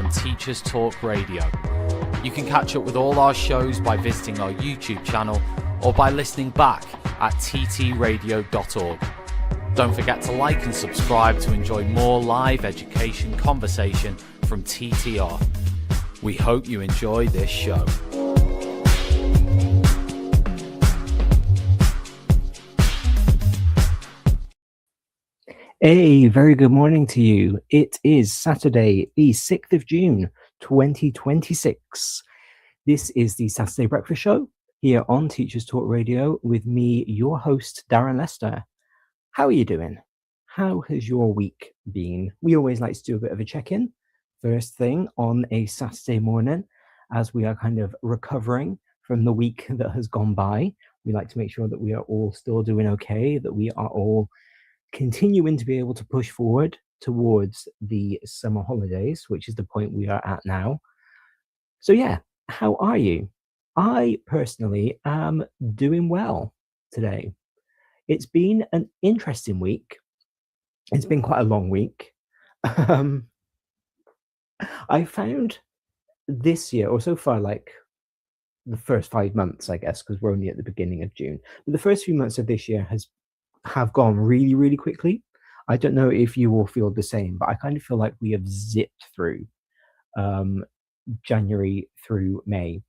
on Teachers Talk Radio. You can catch up with all our shows by visiting our YouTube channel or by listening back at ttradio.org. Don't forget to like and subscribe to enjoy more live education conversation from TTR. We hope you enjoy this show. A very good morning to you. It is Saturday, the 6th of June, 2026. This is the Saturday Breakfast Show here on Teachers Talk Radio with me, your host, Darren Lester. How are you doing? How has your week been? We always like to do a bit of a check-in first thing on a Saturday morning as we are kind of recovering from the week that has gone by. We like to make sure that we are all still doing okay, that we are all continuing to be able to push forward towards the summer holidays, which is the point we are at now. So yeah, how are you? I personally am doing well today. It's been an interesting week. It's been quite a long week. I found this year, or so far, like the first 5 months, I guess, because we're only at the beginning of June, but the first few months of this year have gone really, really quickly. I don't know if you all feel the same, but I kind of feel like we have zipped through January through May.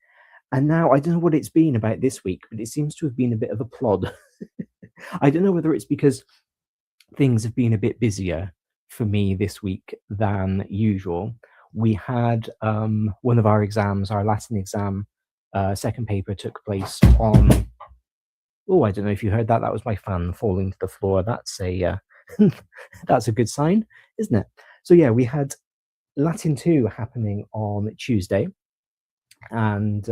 And now I don't know what it's been about this week, but it seems to have been a bit of a plod. I don't know whether it's because things have been a bit busier for me this week than usual. We had one of our exams, our Latin exam, second paper took place on... Oh, I don't know if you heard that. That was my fan falling to the floor. That's a that's a good sign, isn't it? So yeah, we had Latin 2 happening on Tuesday. And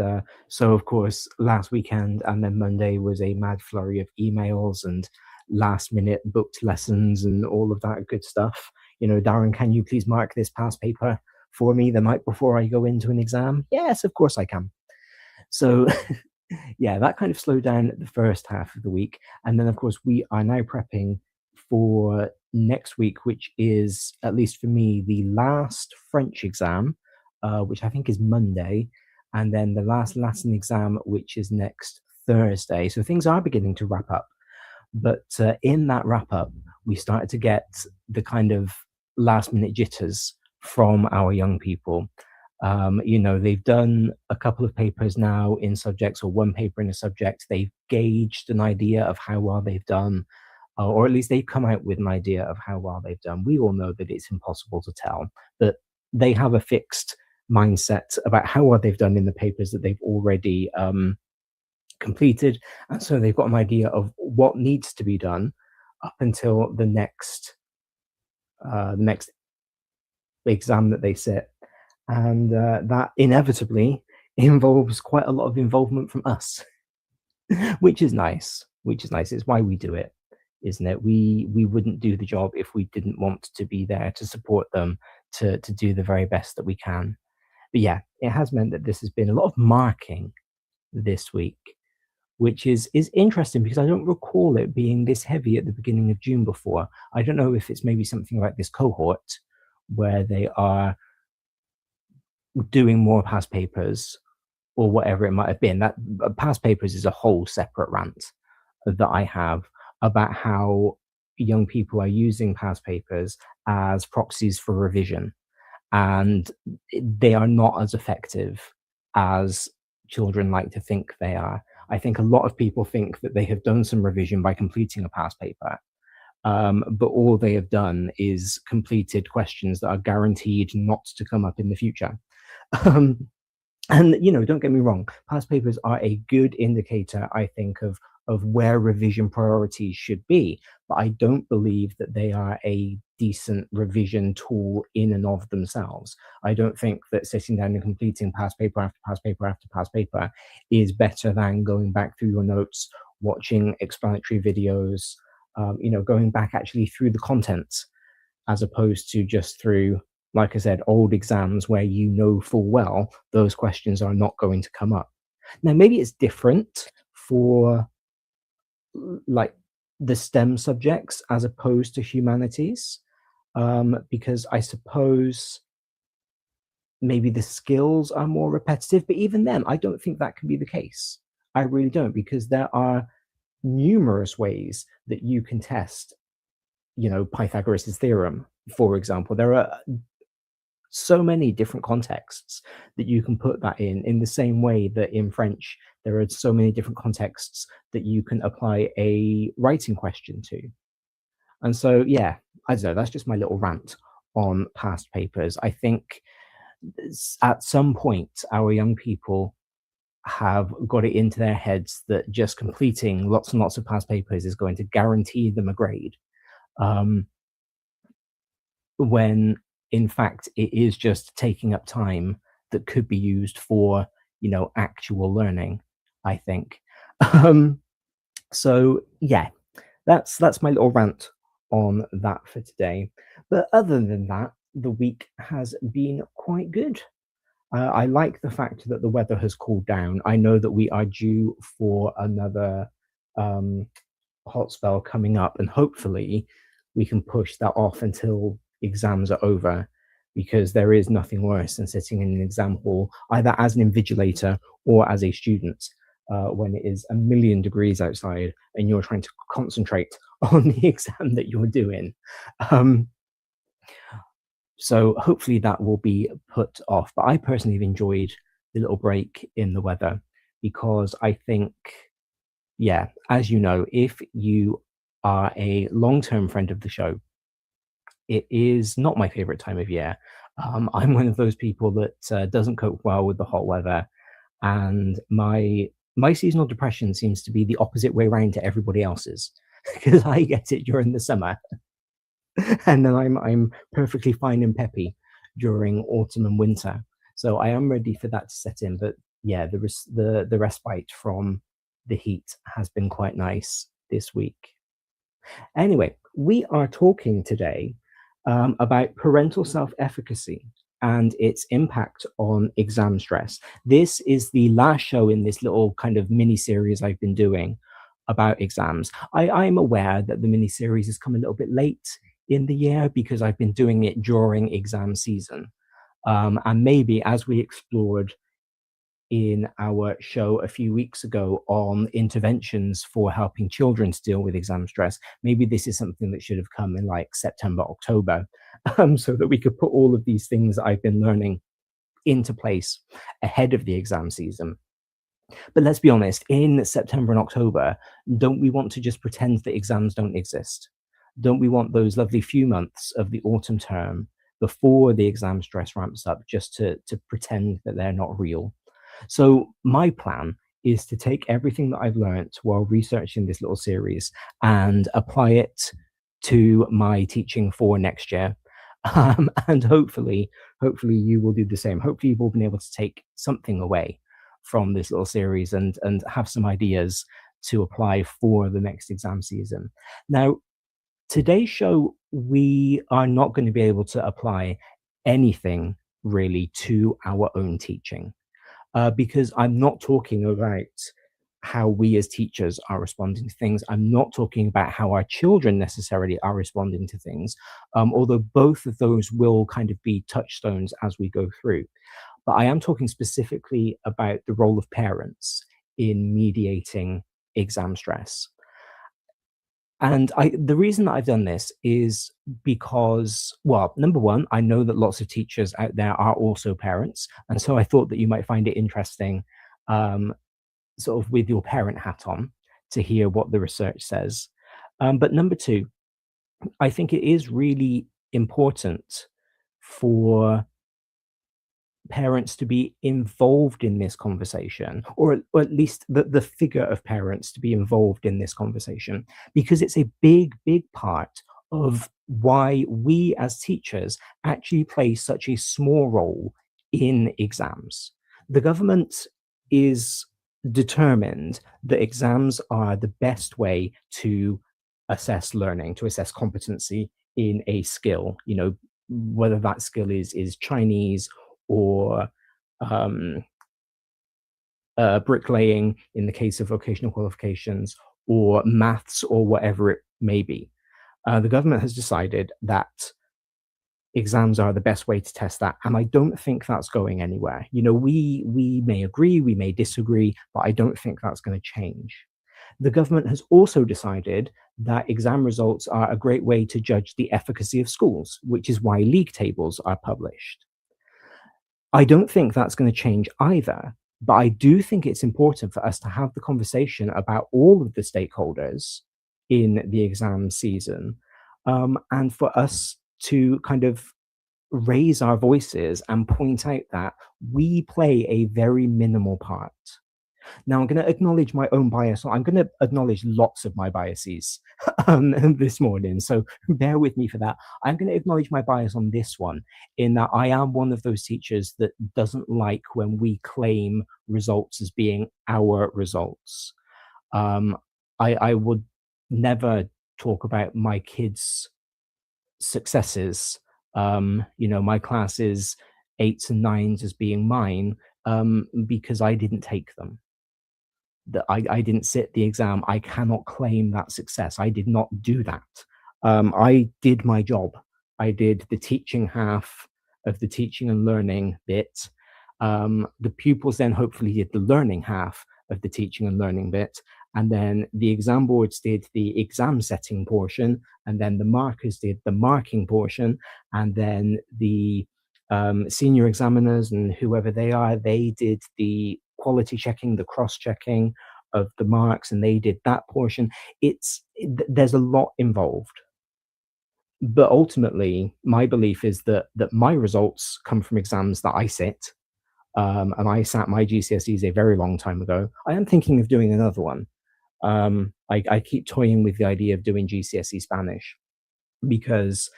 so, of course, last weekend and then Monday was a mad flurry of emails and last-minute booked lessons and all of that good stuff. You know, Darren, can you please mark this past paper for me the night before I go into an exam? Yes, of course I can. So... yeah, that kind of slowed down the first half of the week. And then, of course, we are now prepping for next week, which is, at least for me, the last French exam, which I think is Monday, and then the last Latin exam, which is next Thursday. So things are beginning to wrap up. But in that wrap up, we started to get the kind of last minute jitters from our young people. You know, they've done a couple of papers now in subjects, or one paper in a subject. They've gauged an idea of how well they've done, or at least they've come out with an idea of how well they've done. We all know that it's impossible to tell, but they have a fixed mindset about how well they've done in the papers that they've already completed. And so they've got an idea of what needs to be done up until the next exam that they sit. And that inevitably involves quite a lot of involvement from us, which is nice. It's why we do it, isn't it? We wouldn't do the job if we didn't want to be there to support them, to do the very best that we can. But yeah, it has meant that this has been a lot of marking this week, which is interesting because I don't recall it being this heavy at the beginning of June before. I don't know if it's maybe something like this cohort where they are doing more past papers or whatever it might have been. That past papers is a whole separate rant that I have about how young people are using past papers as proxies for revision, and they are not as effective as children like to think they are. I think a lot of people think that they have done some revision by completing a past paper, but all they have done is completed questions that are guaranteed not to come up in the future. And, you know, don't get me wrong, past papers are a good indicator, I think, of where revision priorities should be, but I don't believe that they are a decent revision tool in and of themselves. I don't think that sitting down and completing past paper after past paper after past paper is better than going back through your notes, watching explanatory videos, you know, going back actually through the content, as opposed to just through, like I said, old exams where you know full well those questions are not going to come up. Now, maybe it's different for like the STEM subjects as opposed to humanities, because I suppose maybe the skills are more repetitive, but even then, I don't think that can be the case. I really don't, because there are numerous ways that you can test, Pythagoras' theorem, for example. There are so many different contexts that you can put that in the same way that in French, there are so many different contexts that you can apply a writing question to. And so, yeah, I don't know, that's just my little rant on past papers. I think at some point, our young people have got it into their heads that just completing lots and lots of past papers is going to guarantee them a grade. When in fact it is just taking up time that could be used for, actual learning, I think. Um, so yeah, that's my little rant on that for today. But other than that, the week has been quite good. I like the fact that the weather has cooled down. I know that we are due for another um, hot spell coming up, and hopefully we can push that off until exams are over, because there is nothing worse than sitting in an exam hall, either as an invigilator or as a student, when it is a million degrees outside and you're trying to concentrate on the exam that you're doing. So hopefully that will be put off. But I personally have enjoyed the little break in the weather, because I think, yeah, as you know, if you are a long-term friend of the show, it is not my favorite time of year. I'm one of those people that doesn't cope well with the hot weather, and my seasonal depression seems to be the opposite way around to everybody else's, because I get it during the summer, and then I'm perfectly fine and peppy during autumn and winter. So I am ready for that to set in. But yeah, the respite from the heat has been quite nice this week. Anyway, we are talking today about parental self-efficacy and its impact on exam stress. This is the last show in this little kind of mini series I've been doing about exams. I'm aware that the mini series has come a little bit late in the year, because I've been doing it during exam season. And maybe, as we explored in our show a few weeks ago on interventions for helping children to deal with exam stress, maybe this is something that should have come in like September, October, so that we could put all of these things that I've been learning into place ahead of the exam season. But let's be honest, in September and October, don't we want to just pretend that exams don't exist? Don't we want those lovely few months of the autumn term before the exam stress ramps up, just to pretend that they're not real? So my plan is to take everything that I've learned while researching this little series and apply it to my teaching for next year. And hopefully you will do the same. Hopefully you've all been able to take something away from this little series and have some ideas to apply for the next exam season. Now, today's show, we are not going to be able to apply anything really to our own teaching, because I'm not talking about how we as teachers are responding to things. I'm not talking about how our children necessarily are responding to things, although both of those will kind of be touchstones as we go through. But I am talking specifically about the role of parents in mediating exam stress. And the reason that I've done this is because, well, number one, I know that lots of teachers out there are also parents. And so I thought that you might find it interesting, sort of with your parent hat on, to hear what the research says. But number two, I think it is really important for parents to be involved in this conversation, or at least the figure of parents to be involved in this conversation, because it's a big part of why we as teachers actually play such a small role in exams. The government is determined that exams are the best way to assess learning, to assess competency in a skill, whether that skill is Chinese or bricklaying in the case of vocational qualifications, or maths, or whatever it may be. The government has decided that exams are the best way to test that, and I don't think that's going anywhere. We may agree, we may disagree, but I don't think that's going to change. The government has also decided that exam results are a great way to judge the efficacy of schools, which is why league tables are published. I don't think that's going to change either, but I do think it's important for us to have the conversation about all of the stakeholders in the exam season, and for us to kind of raise our voices and point out that we play a very minimal part. Now, I'm going to acknowledge my own bias. I'm going to acknowledge lots of my biases this morning. So bear with me for that. I'm going to acknowledge my bias on this one, in that I am one of those teachers that doesn't like when we claim results as being our results. I would never talk about my kids' successes, my classes, eights and nines, as being mine, because I didn't take them, that I didn't sit the exam. I cannot claim that success. I did not do that. I did my job. I did the teaching half of the teaching and learning bit. The pupils then hopefully did the learning half of the teaching and learning bit. And then the exam boards did the exam setting portion. And then the markers did the marking portion. And then the senior examiners and whoever they are, they did the quality checking, the cross checking of the marks, and they did that portion. There's a lot involved, but ultimately my belief is that my results come from exams that I sit, and I sat my GCSEs a very long time ago. I am thinking of doing another one. I keep toying with the idea of doing GCSE Spanish, because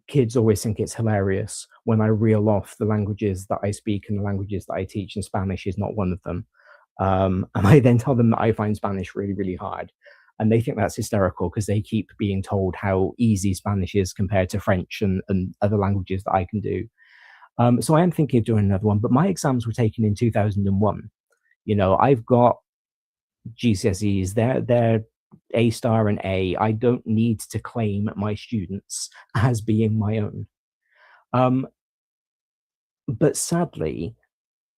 kids always think it's hilarious when I reel off the languages that I speak and the languages that I teach, and Spanish is not one of them. And I then tell them that I find Spanish really, really hard. And they think that's hysterical, because they keep being told how easy Spanish is compared to French and other languages that I can do. So I am thinking of doing another one, but my exams were taken in 2001. I've got GCSEs, they're A star and A. I don't need to claim my students as being my own. But sadly,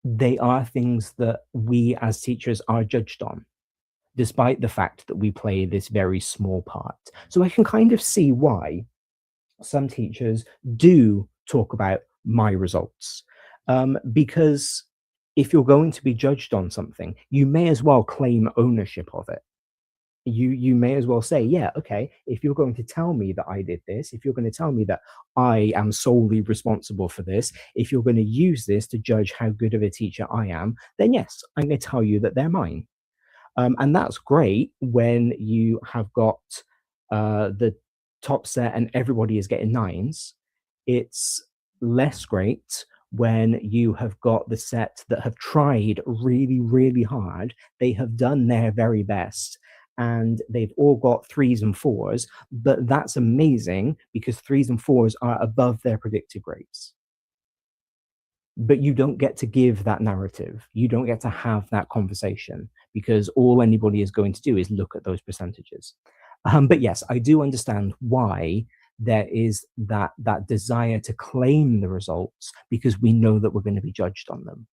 they are things that we as teachers are judged on, despite the fact that we play this very small part. So I can kind of see why some teachers do talk about my results, because if you're going to be judged on something, you may as well claim ownership of it. You may as well say, yeah, okay, if you're going to tell me that I did this, if you're going to tell me that I am solely responsible for this, if you're going to use this to judge how good of a teacher I am, then yes, I'm going to tell you that they're mine. And that's great when you have got the top set and everybody is getting nines. It's less great when you have got the set that have tried really, really hard. They have done their very best, and they've all got threes and fours, but that's amazing because threes and fours are above their predicted grades. But you don't get to give that narrative. You don't get to have that conversation, because all anybody is going to do is look at those percentages. But yes, I do understand why there is that desire to claim the results, because we know that we're going to be judged on them.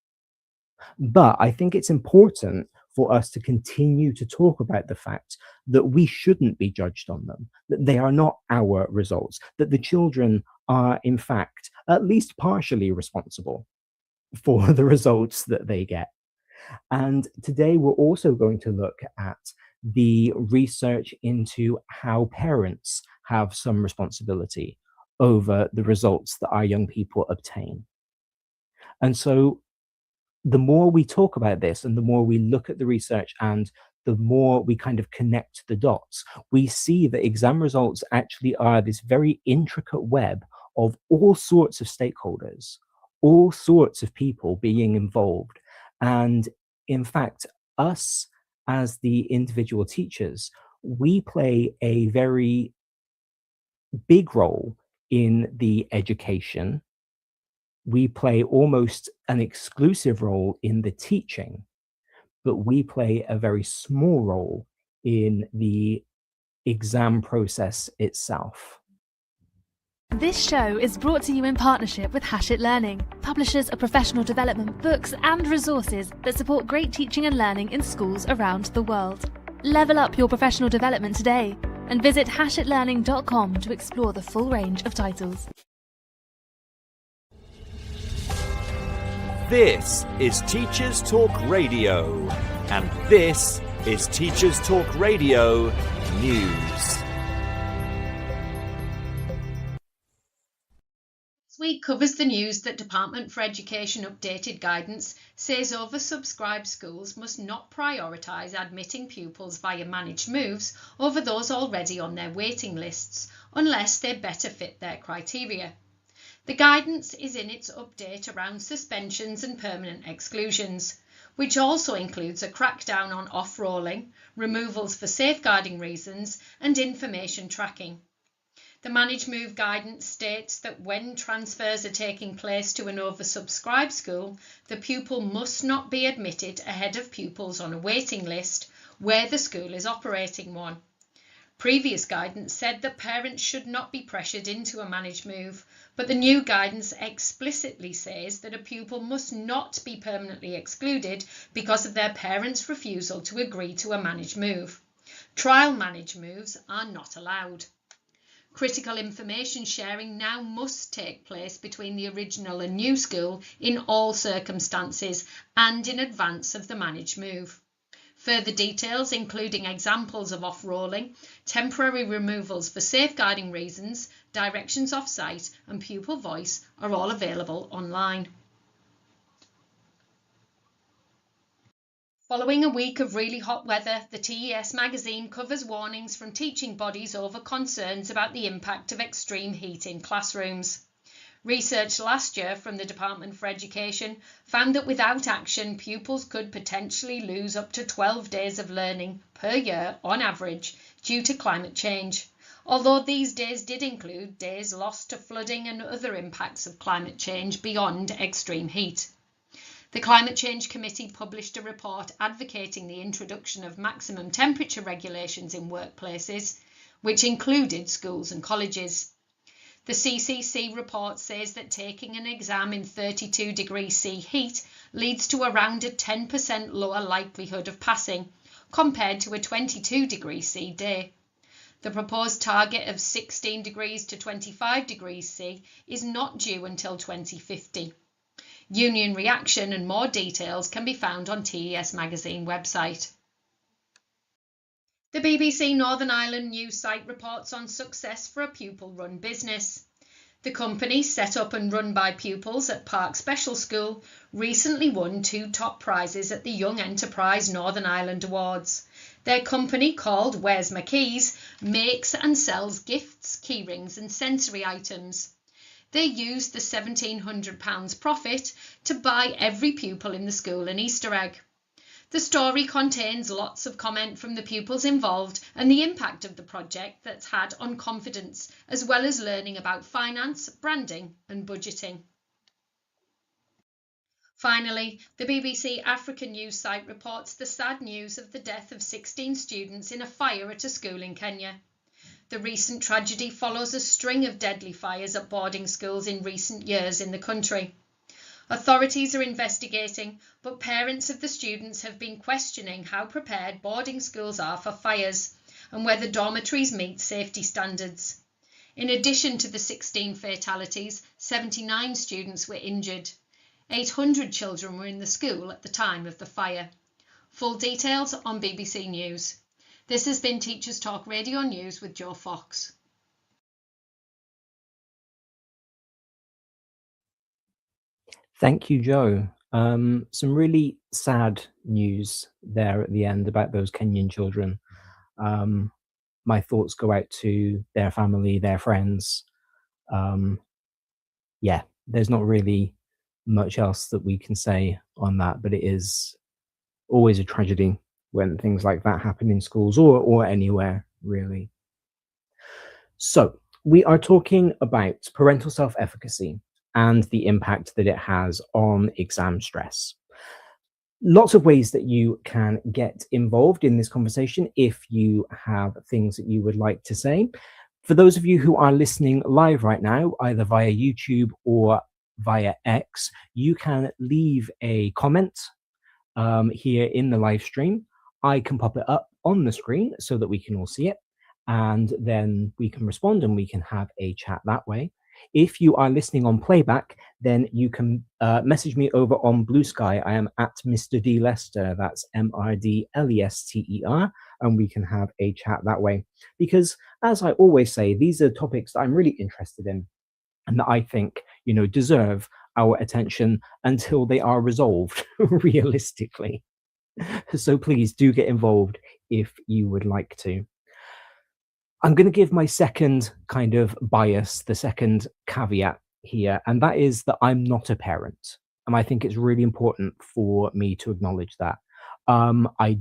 But I think it's important for us to continue to talk about the fact that we shouldn't be judged on them, that they are not our results, that the children are, in fact, at least partially responsible for the results that they get. And today we're also going to look at the research into how parents have some responsibility over the results that our young people obtain. And so the more we talk about this and the more we look at the research and the more we kind of connect the dots, we see that exam results actually are this very intricate web of all sorts of stakeholders, all sorts of people being involved. And in fact, us as the individual teachers, we play a very big role in the education. We play almost an exclusive role in the teaching, but we play a very small role in the exam process itself. This show is brought to you in partnership with Hachette Learning, publishers of professional development books and resources that support great teaching and learning in schools around the world. Level up your professional development today and visit hachetlearning.com to explore the full range of titles. This is Teachers Talk Radio, and this is Teachers Talk Radio News. This week covers the news that Department for Education updated guidance says oversubscribed schools must not prioritise admitting pupils via managed moves over those already on their waiting lists, unless they better fit their criteria. The guidance is in its update around suspensions and permanent exclusions, which also includes a crackdown on off-rolling, removals for safeguarding reasons, and information tracking. The managed move guidance states that when transfers are taking place to an oversubscribed school, the pupil must not be admitted ahead of pupils on a waiting list where the school is operating one. Previous guidance said that parents should not be pressured into a managed move, but the new guidance explicitly says that a pupil must not be permanently excluded because of their parents' refusal to agree to a managed move. Trial managed moves are not allowed. Critical information sharing now must take place between the original and new school in all circumstances and in advance of the managed move. Further details, including examples of off-rolling, temporary removals for safeguarding reasons, directions off-site and pupil voice are all available online. Following a week of really hot weather, the TES magazine covers warnings from teaching bodies over concerns about the impact of extreme heat in classrooms. Research last year from the Department for Education found that without action, pupils could potentially lose up to 12 days of learning per year on average due to climate change, although these days did include days lost to flooding and other impacts of climate change beyond extreme heat. The Climate Change Committee published a report advocating the introduction of maximum temperature regulations in workplaces, which included schools and colleges. The CCC report says that taking an exam in 32 degrees C heat leads to around a 10% lower likelihood of passing compared to a 22 degrees C day. The proposed target of 16 degrees to 25 degrees C is not due until 2050. Union reaction and more details can be found on TES magazine website. The BBC Northern Ireland news site reports on success for a pupil-run business. The company, set up and run by pupils at Park Special School, recently won 2 top prizes at the Young Enterprise Northern Ireland Awards. Their company, called Where's My Keys, makes and sells gifts, keyrings and sensory items. They used the £1,700 profit to buy every pupil in the school an Easter egg. The story contains lots of comment from the pupils involved and the impact of the project that's had on confidence, as well as learning about finance, branding and budgeting. Finally, the BBC African news site reports the sad news of the death of 16 students in a fire at a school in Kenya. The recent tragedy follows a string of deadly fires at boarding schools in recent years in the country. Authorities are investigating, but parents of the students have been questioning how prepared boarding schools are for fires and whether dormitories meet safety standards. In addition to the 16 fatalities, 79 students were injured. 800 children were in the school at the time of the fire. Full details on BBC News. This has been Teachers Talk Radio News with Joe Fox. Thank you, Joe. Some really sad news there at the end about those Kenyan children. My thoughts go out to their family, their friends. Yeah, there's not really much else that we can say on that, but it is always a tragedy when things like that happen in schools or anywhere, really. So we are talking about parental self-efficacy and the impact that it has on exam stress. Lots of ways that you can get involved in this conversation if you have things that you would like to say. For those of you who are listening live right now, either via YouTube or via X, you can leave a comment here in the live stream. I can pop it up on the screen so that we can all see it, and then we can respond and we can have a chat that way. If you are listening on playback, then you can message me over on Blue Sky. I am at Mr. D Lester. That's MRDLESTER, and we can have a chat that way. Because, as I always say, these are topics that I'm really interested in, and that I think, deserve our attention until they are resolved realistically. So please do get involved if you would like to. I'm going to give my second kind of bias, the second caveat here, and that is that I'm not a parent. And I think it's really important for me to acknowledge that. I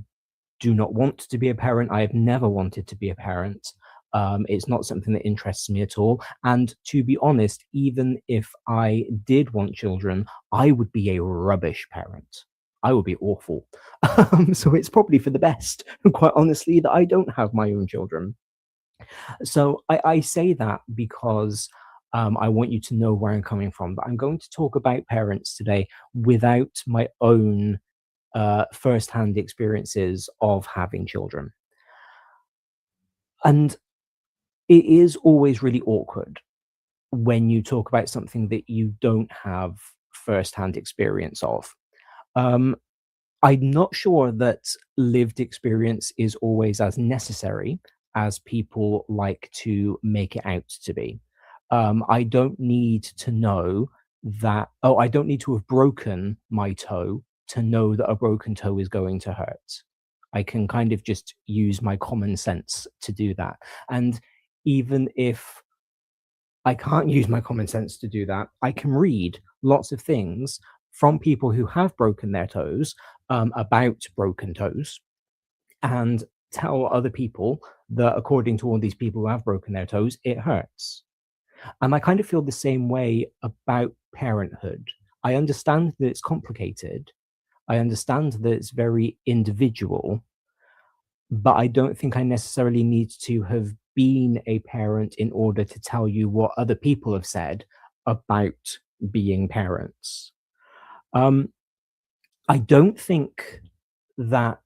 do not want to be a parent. I have never wanted to be a parent. It's not something that interests me at all. And to be honest, even if I did want children, I would be a rubbish parent. I would be awful. So it's probably for the best, quite honestly, that I don't have my own children. So I say that because I want you to know where I'm coming from. But I'm going to talk about parents today without my own first-hand experiences of having children. And it is always really awkward when you talk about something that you don't have first-hand experience of. I'm not sure that lived experience is always as necessary as people like to make it out to be. I don't need to know that, I don't need to have broken my toe to know that a broken toe is going to hurt. I can kind of just use my common sense to do that. And even if I can't use my common sense to do that, I can read lots of things from people who have broken their toes about broken toes, and tell other people that according to all these people who have broken their toes, it hurts. And I kind of feel the same way about parenthood. I understand that it's complicated. I understand that it's very individual, but I don't think I necessarily need to have been a parent in order to tell you what other people have said about being parents. I don't think that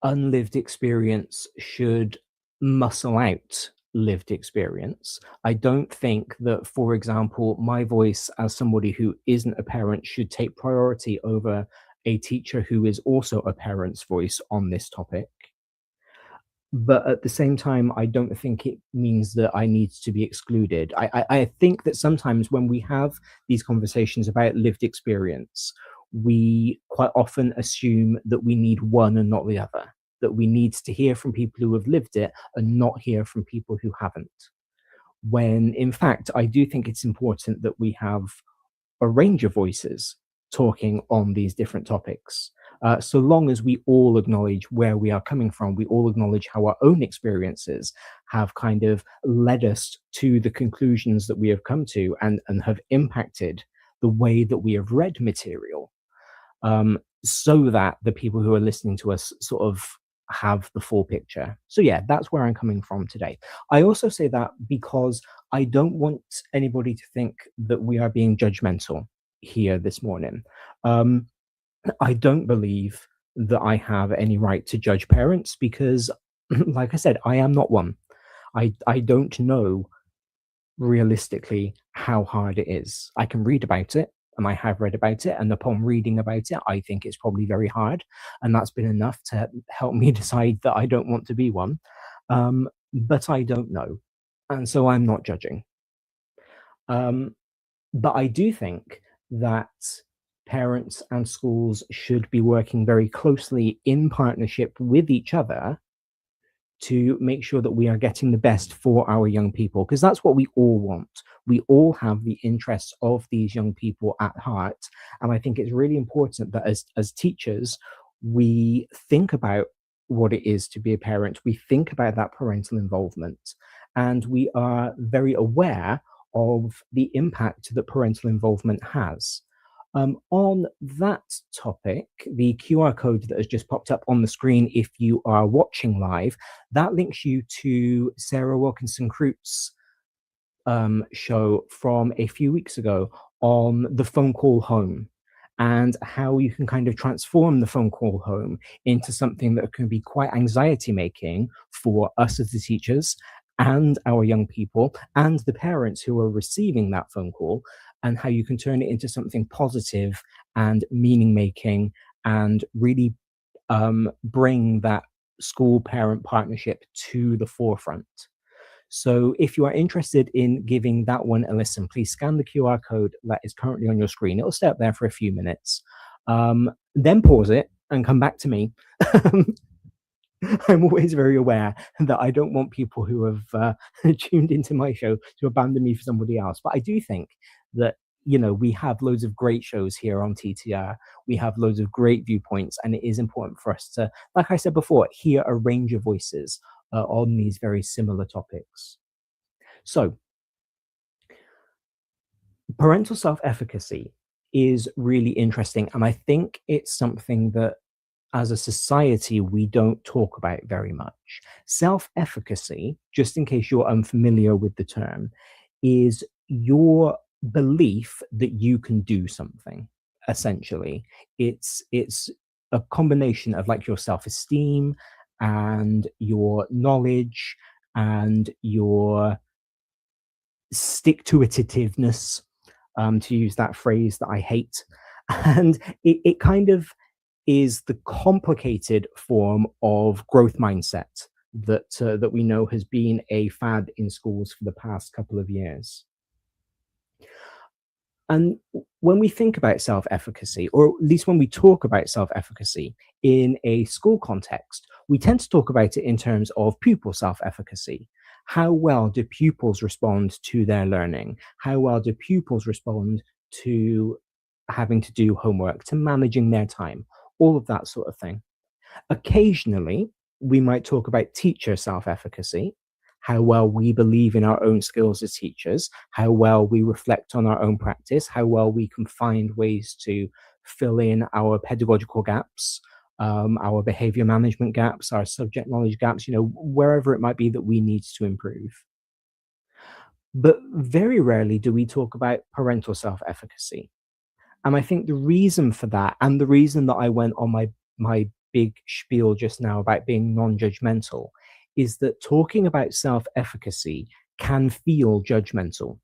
unlived experience should muscle out lived experience. I don't think that, for example, my voice as somebody who isn't a parent should take priority over a teacher who is also a parent's voice on this topic. But at the same time, I don't think it means that I need to be excluded. I think that sometimes when we have these conversations about lived experience, we quite often assume that we need one and not the other, that we need to hear from people who have lived it and not hear from people who haven't. When in fact, I do think it's important that we have a range of voices talking on these different topics. So long as we all acknowledge where we are coming from, we all acknowledge how our own experiences have kind of led us to the conclusions that we have come to, and have impacted the way that we have read material, so that the people who are listening to us sort of have the full picture. So yeah, that's where I'm coming from today. I also say that because I don't want anybody to think that we are being judgmental here this morning. I don't believe that I have any right to judge parents because, like I said, I am not one. I don't know realistically how hard it is. I can read about it, and I have read about it, and upon reading about it, I think it's probably very hard, and that's been enough to help me decide that I don't want to be one. But I don't know, and so I'm not judging. But I do think that parents and schools should be working very closely in partnership with each other to make sure that we are getting the best for our young people, because that's what we all want. We all have the interests of these young people at heart. And I think it's really important that as teachers, we think about what it is to be a parent. We think about that parental involvement, and we are very aware of the impact that parental involvement has. On that topic, the QR code that has just popped up on the screen, if you are watching live, that links you to Sarah Wilkinson Croot's show from a few weeks ago on the phone call home, and how you can kind of transform the phone call home into something that can be quite anxiety making for us as the teachers and our young people and the parents who are receiving that phone call, and how you can turn it into something positive and meaning making, and really bring that school parent partnership to the forefront. So if you are interested in giving that one a listen, please scan the QR code that is currently on your screen. It'll stay up there for a few minutes. Then pause it and come back to me. I'm always very aware that I don't want people who have tuned into my show to abandon me for somebody else. But I do think that, you know, we have loads of great shows here on TTR. We have loads of great viewpoints, and it is important for us to, like I said before, hear a range of voices on these very similar topics. So, parental self-efficacy is really interesting, and I think it's something that as a society we don't talk about very much. Self-efficacy, just in case you're unfamiliar with the term, is your belief that you can do something. Essentially, it's a combination of like your self-esteem and your knowledge and your stick-to-itiveness, to use that phrase that I hate. And it kind of is the complicated form of growth mindset that we know has been a fad in schools for the past couple of years. And when we think about self-efficacy, or at least when we talk about self-efficacy in a school context, we tend to talk about it in terms of pupil self-efficacy. How well do pupils respond to their learning? How well do pupils respond to having to do homework, to managing their time, all of that sort of thing? Occasionally, we might talk about teacher self-efficacy, how well we believe in our own skills as teachers, how well we reflect on our own practice, how well we can find ways to fill in our pedagogical gaps, our behavior management gaps, our subject knowledge gaps, you know, wherever it might be that we need to improve. But very rarely do we talk about parental self-efficacy. And I think the reason for that, and the reason that I went on my big spiel just now about being non-judgmental, is that talking about self-efficacy can feel judgmental,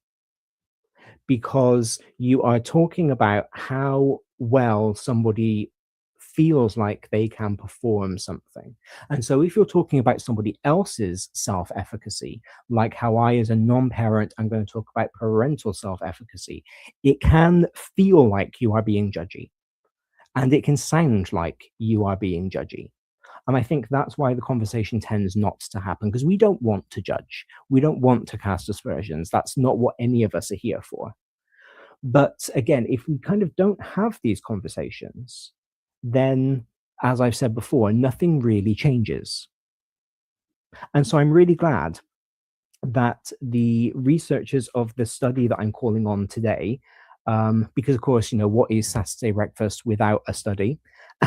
because you are talking about how well somebody feels like they can perform something. And so if you're talking about somebody else's self-efficacy, like how I, as a non-parent, I'm going to talk about parental self-efficacy, it can feel like you are being judgy, and it can sound like you are being judgy. And I think that's why the conversation tends not to happen, because we don't want to judge. We don't want to cast aspersions. That's not what any of us are here for. But again, if we kind of don't have these conversations, then, as I've said before, nothing really changes. And so I'm really glad that the researchers of the study that I'm calling on today, because of course, you know, what is Saturday breakfast without a study?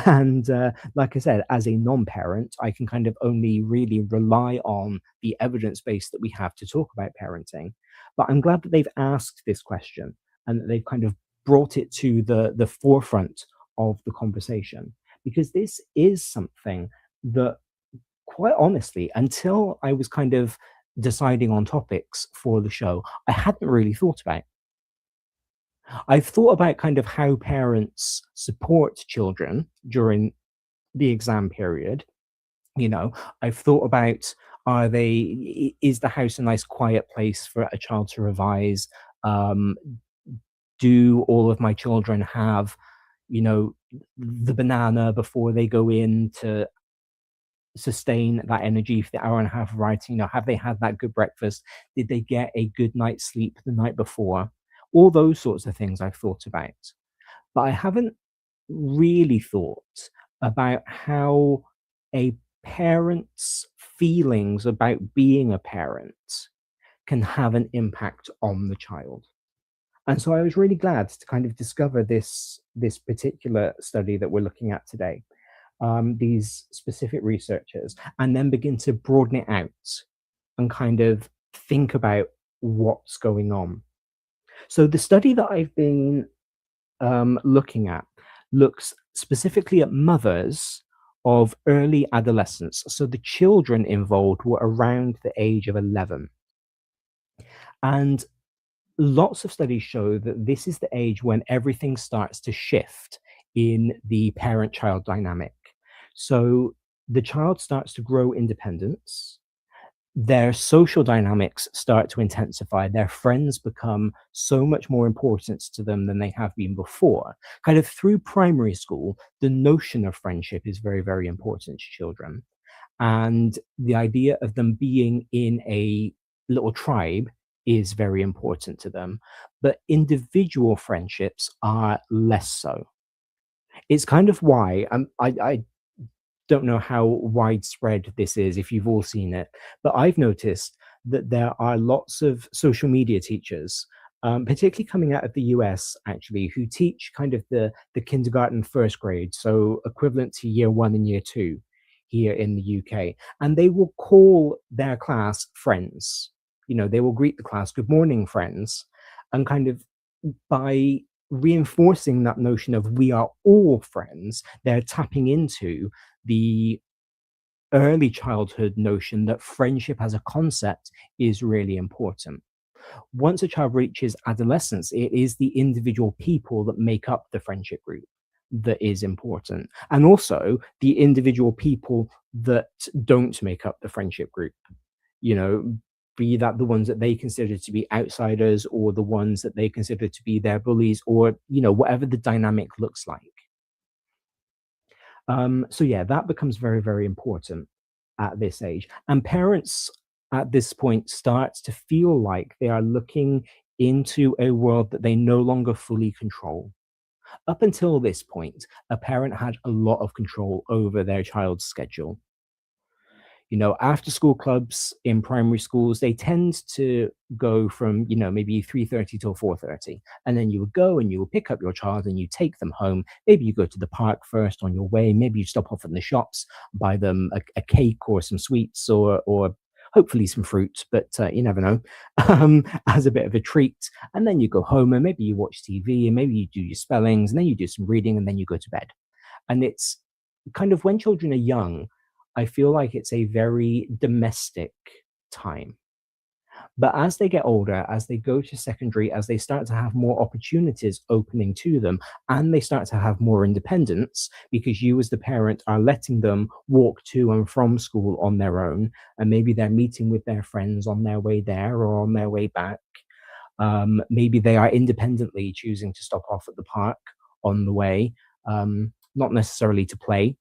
And like I said, as a non-parent, I can kind of only really rely on the evidence base that we have to talk about parenting. But I'm glad that they've asked this question and that they've kind of brought it to the forefront of the conversation, because this is something that, quite honestly, until I was kind of deciding on topics for the show, I hadn't really thought about. I've thought about kind of how parents support children during the exam period. You know, I've thought about, is the house a nice quiet place for a child to revise? Do all of my children have, you know, the banana before they go in to sustain that energy for the hour and a half of writing? You know, have they had that good breakfast? Did they get a good night's sleep the night before? All those sorts of things I've thought about. But I haven't really thought about how a parent's feelings about being a parent can have an impact on the child. And so I was really glad to kind of discover this particular study that we're looking at today, these specific researchers, and then begin to broaden it out and kind of think about what's going on. So the study that I've been looking at looks specifically at mothers of early adolescence. So the children involved were around the age of 11. And lots of studies show that this is the age when everything starts to shift in the parent child dynamic. So the child starts to grow independence. Their social dynamics start to intensify. Their friends become so much more important to them than they have been before. Kind of through primary school, the notion of friendship is very, very important to children. And the idea of them being in a little tribe is very important to them. But individual friendships are less so. It's kind of why I don't know how widespread this is if you've all seen it, but I've noticed that there are lots of social media teachers, particularly coming out of the US actually, who teach kind of the kindergarten first grade, so equivalent to year 1 and year 2 here in the UK. And they will call their class friends. You know, they will greet the class, good morning, friends. And kind of by reinforcing that notion of we are all friends, they're tapping into the early childhood notion that friendship as a concept is really important. Once a child reaches adolescence, it is the individual people that make up the friendship group that is important, and also the individual people that don't make up the friendship group, you know, be that the ones that they consider to be outsiders or the ones that they consider to be their bullies, or, you know, whatever the dynamic looks like. So yeah, that becomes very, very important at this age. And parents at this point start to feel like they are looking into a world that they no longer fully control. Up until this point, a parent had a lot of control over their child's schedule. You know, after school clubs in primary schools, they tend to go from, you know, maybe 3:30 till 4:30. And then you would go and you will pick up your child and you take them home. Maybe you go to the park first on your way. Maybe you stop off in the shops, buy them a cake or some sweets or hopefully some fruit, but you never know, as a bit of a treat. And then you go home and maybe you watch TV and maybe you do your spellings and then you do some reading and then you go to bed. And it's kind of when children are young, I feel like it's a very domestic time. But as they get older, as they go to secondary, as they start to have more opportunities opening to them, and they start to have more independence because you as the parent are letting them walk to and from school on their own, and maybe they're meeting with their friends on their way there or on their way back. Maybe they are independently choosing to stop off at the park on the way, not necessarily to play.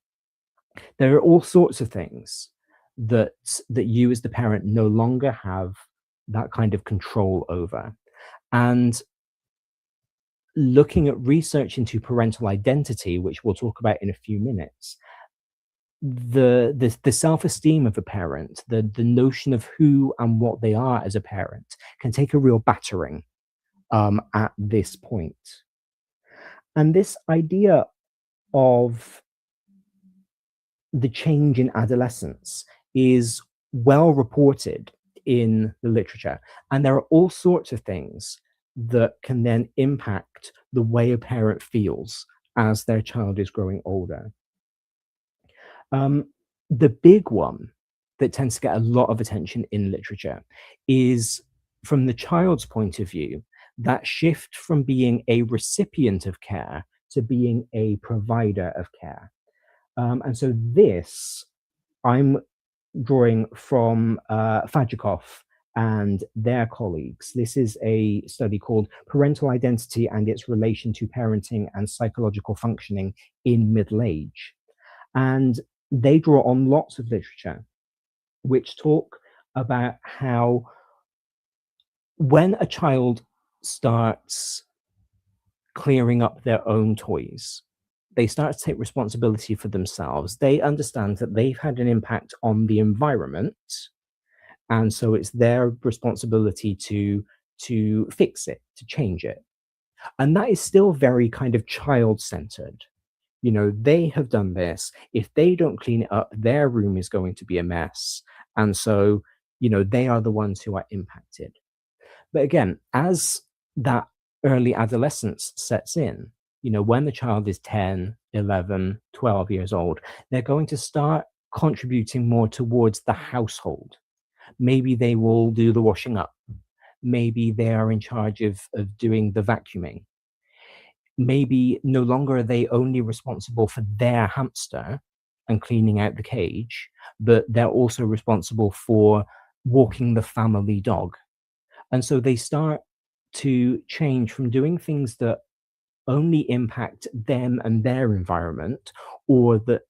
There are all sorts of things that you as the parent no longer have that kind of control over. And looking at research into parental identity, which we'll talk about in a few minutes, the self-esteem of a parent, the notion of who and what they are as a parent can take a real battering at this point. And this idea of the change in adolescence is well reported in the literature. And there are all sorts of things that can then impact the way a parent feels as their child is growing older. The big one that tends to get a lot of attention in literature is, from the child's point of view, that shift from being a recipient of care to being a provider of care. And so this, I'm drawing from Fajikov and their colleagues. This is a study called Parental Identity and Its Relation to Parenting and Psychological Functioning in Middle Age. And they draw on lots of literature which talk about how when a child starts clearing up their own toys, they start to take responsibility for themselves. They understand that they've had an impact on the environment, and so it's their responsibility to fix it, to change it, And that is still very kind of child-centered. You know, they have done this. If they don't clean it up, their room is going to be a mess. And so, you know, they are the ones who are impacted. But again, as that early adolescence sets in, you know, when the child is 10, 11, 12 years old, they're going to start contributing more towards the household. Maybe they will do the washing up. Maybe they are in charge of doing the vacuuming. Maybe no longer are they only responsible for their hamster and cleaning out the cage, but they're also responsible for walking the family dog. And so they start to change from doing things that only impact them and their environment, or that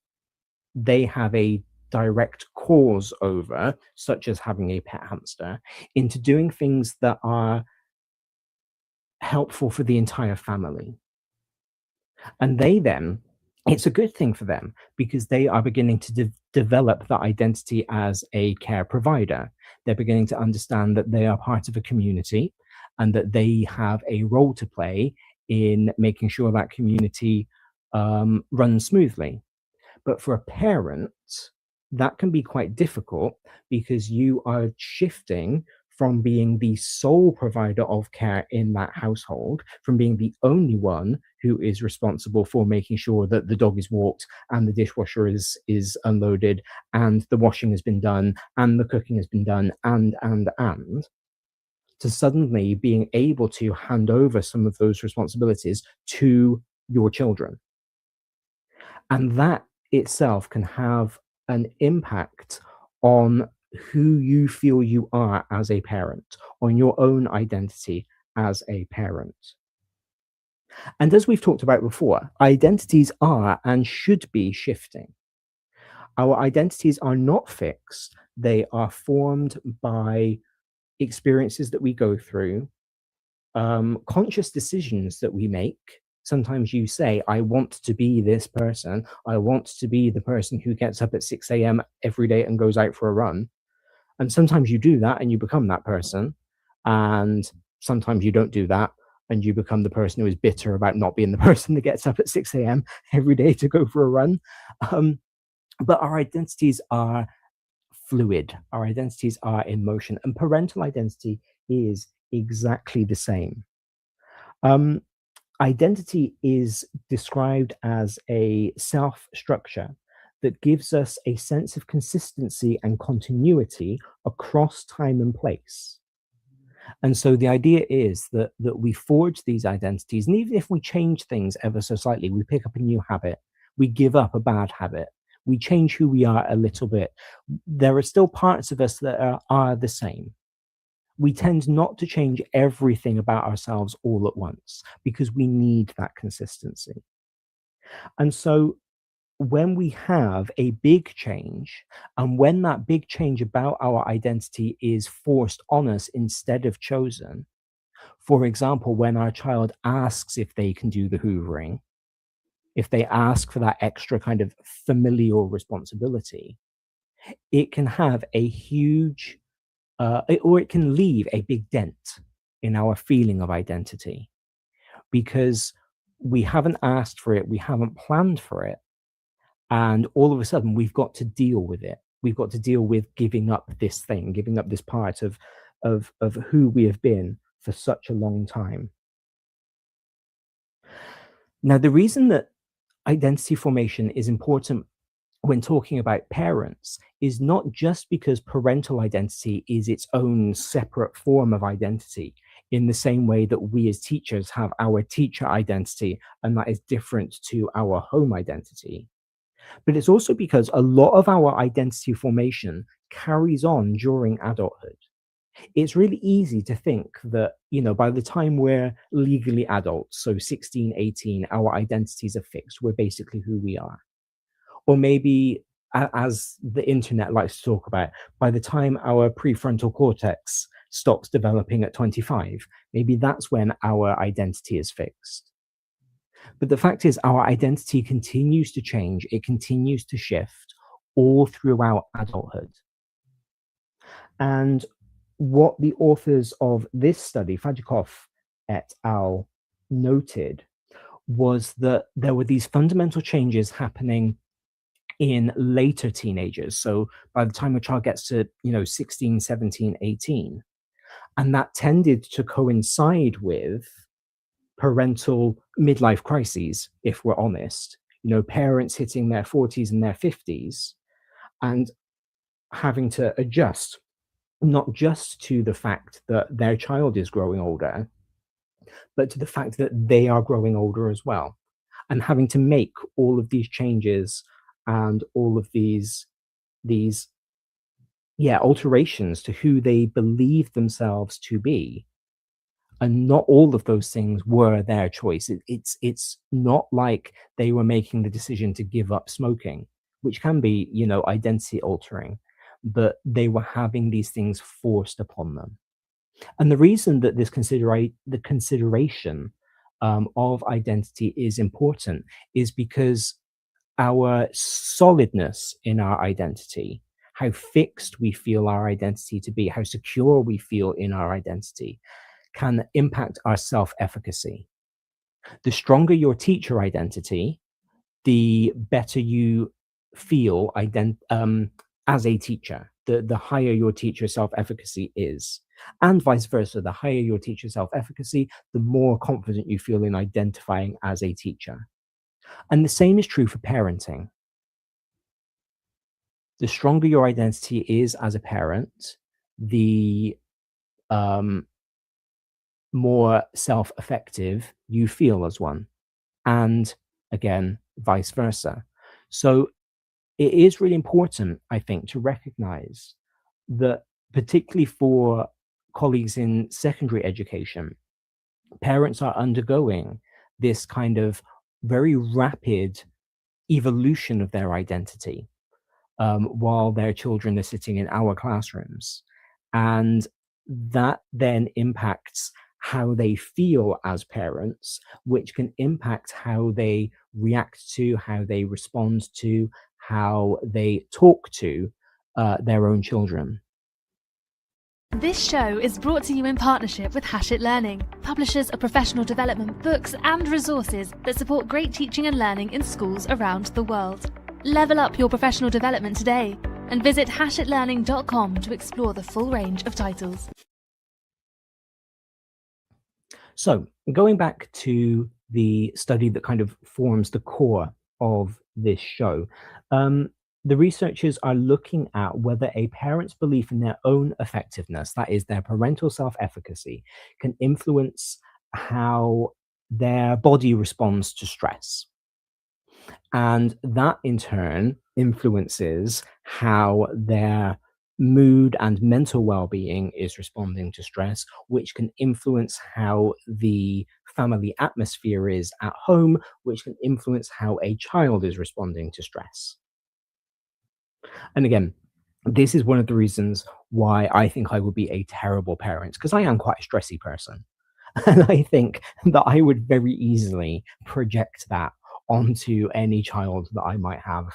they have a direct cause over, such as having a pet hamster, into doing things that are helpful for the entire family. And they then, it's a good thing for them because they are beginning to develop that identity as a care provider. They're beginning to understand that they are part of a community and that they have a role to play in making sure that community runs smoothly. But for a parent, that can be quite difficult because you are shifting from being the sole provider of care in that household, from being the only one who is responsible for making sure that the dog is walked and the dishwasher is unloaded and the washing has been done and the cooking has been done and to suddenly being able to hand over some of those responsibilities to your children. And that itself can have an impact on who you feel you are as a parent, on your own identity as a parent. And as we've talked about before, identities are and should be shifting. Our identities are not fixed, they are formed by experiences that we go through, conscious decisions that we make. Sometimes you say, I want to be this person. I want to be the person who gets up at 6 a.m. every day and goes out for a run. And sometimes you do that and you become that person. And sometimes you don't do that and you become the person who is bitter about not being the person that gets up at 6 a.m. every day to go for a run. But our identities are fluid. Our identities are in motion. And parental identity is exactly the same. Identity is described as a self-structure that gives us a sense of consistency and continuity across time and place. And so the idea is that we forge these identities, and even if we change things ever so slightly, we pick up a new habit, we give up a bad habit, we change who we are a little bit, there are still parts of us that are the same. We tend not to change everything about ourselves all at once because we need that consistency. And so when we have a big change, and when that big change about our identity is forced on us instead of chosen, for example, when our child asks if they can do the hoovering, if they ask for that extra kind of familial responsibility, it can have a huge or it can leave a big dent in our feeling of identity because we haven't asked for it, we haven't planned for it, and all of a sudden we've got to deal with it. We've got to deal with giving up this thing, giving up this part of who we have been for such a long time. Now, the reason that identity formation is important when talking about parents is not just because parental identity is its own separate form of identity, in the same way that we as teachers have our teacher identity, and that is different to our home identity. But it's also because a lot of our identity formation carries on during adulthood. It's really easy to think that, you know, by the time we're legally adults, so 16, 18, our identities are fixed. We're basically who we are. Or maybe, as the internet likes to talk about, by the time our prefrontal cortex stops developing at 25, maybe that's when our identity is fixed. But the fact is, our identity continues to change, it continues to shift all throughout adulthood. And what the authors of this study, Fajikov et al., noted was that there were these fundamental changes happening in later teenagers. So by the time a child gets to, 16, 17, 18, and that tended to coincide with parental midlife crises, if we're honest. Parents hitting their 40s and their 50s and having to adjust, not just to the fact that their child is growing older, but to the fact that they are growing older as well, and having to make all of these changes and all of these alterations to who they believe themselves to be. And not all of those things were their choice. It's not like they were making the decision to give up smoking, which can be, identity altering, but they were having these things forced upon them. And the reason that the consideration of identity is important is because our solidness in our identity, how fixed we feel our identity to be, how secure we feel in our identity, can impact our self-efficacy. The stronger your teacher identity, the better you feel as a teacher, the higher your teacher self-efficacy is. And vice versa, the higher your teacher self-efficacy, the more confident you feel in identifying as a teacher. And the same is true for parenting. The stronger your identity is as a parent, the more self-effective you feel as one. And again, vice versa. So it is really important, I think, to recognize that, particularly for colleagues in secondary education, parents are undergoing this kind of very rapid evolution of their identity while their children are sitting in our classrooms. And that then impacts how they feel as parents, which can impact how they react to, how they respond to, how they talk to their own children. This show is brought to you in partnership with Hachette Learning, publishers of professional development books and resources that support great teaching and learning in schools around the world. Level up your professional development today and visit hachetlearning.com to explore the full range of titles. So going back to the study that kind of forms the core of this show, the researchers are looking at whether a parent's belief in their own effectiveness, that is their parental self-efficacy, can influence how their body responds to stress. And that in turn influences how their mood and mental well-being is responding to stress, which can influence how the family atmosphere is at home, which can influence how a child is responding to stress. And again, this is one of the reasons why I think I would be a terrible parent, because I am quite a stressy person. And I think that I would very easily project that onto any child that I might have.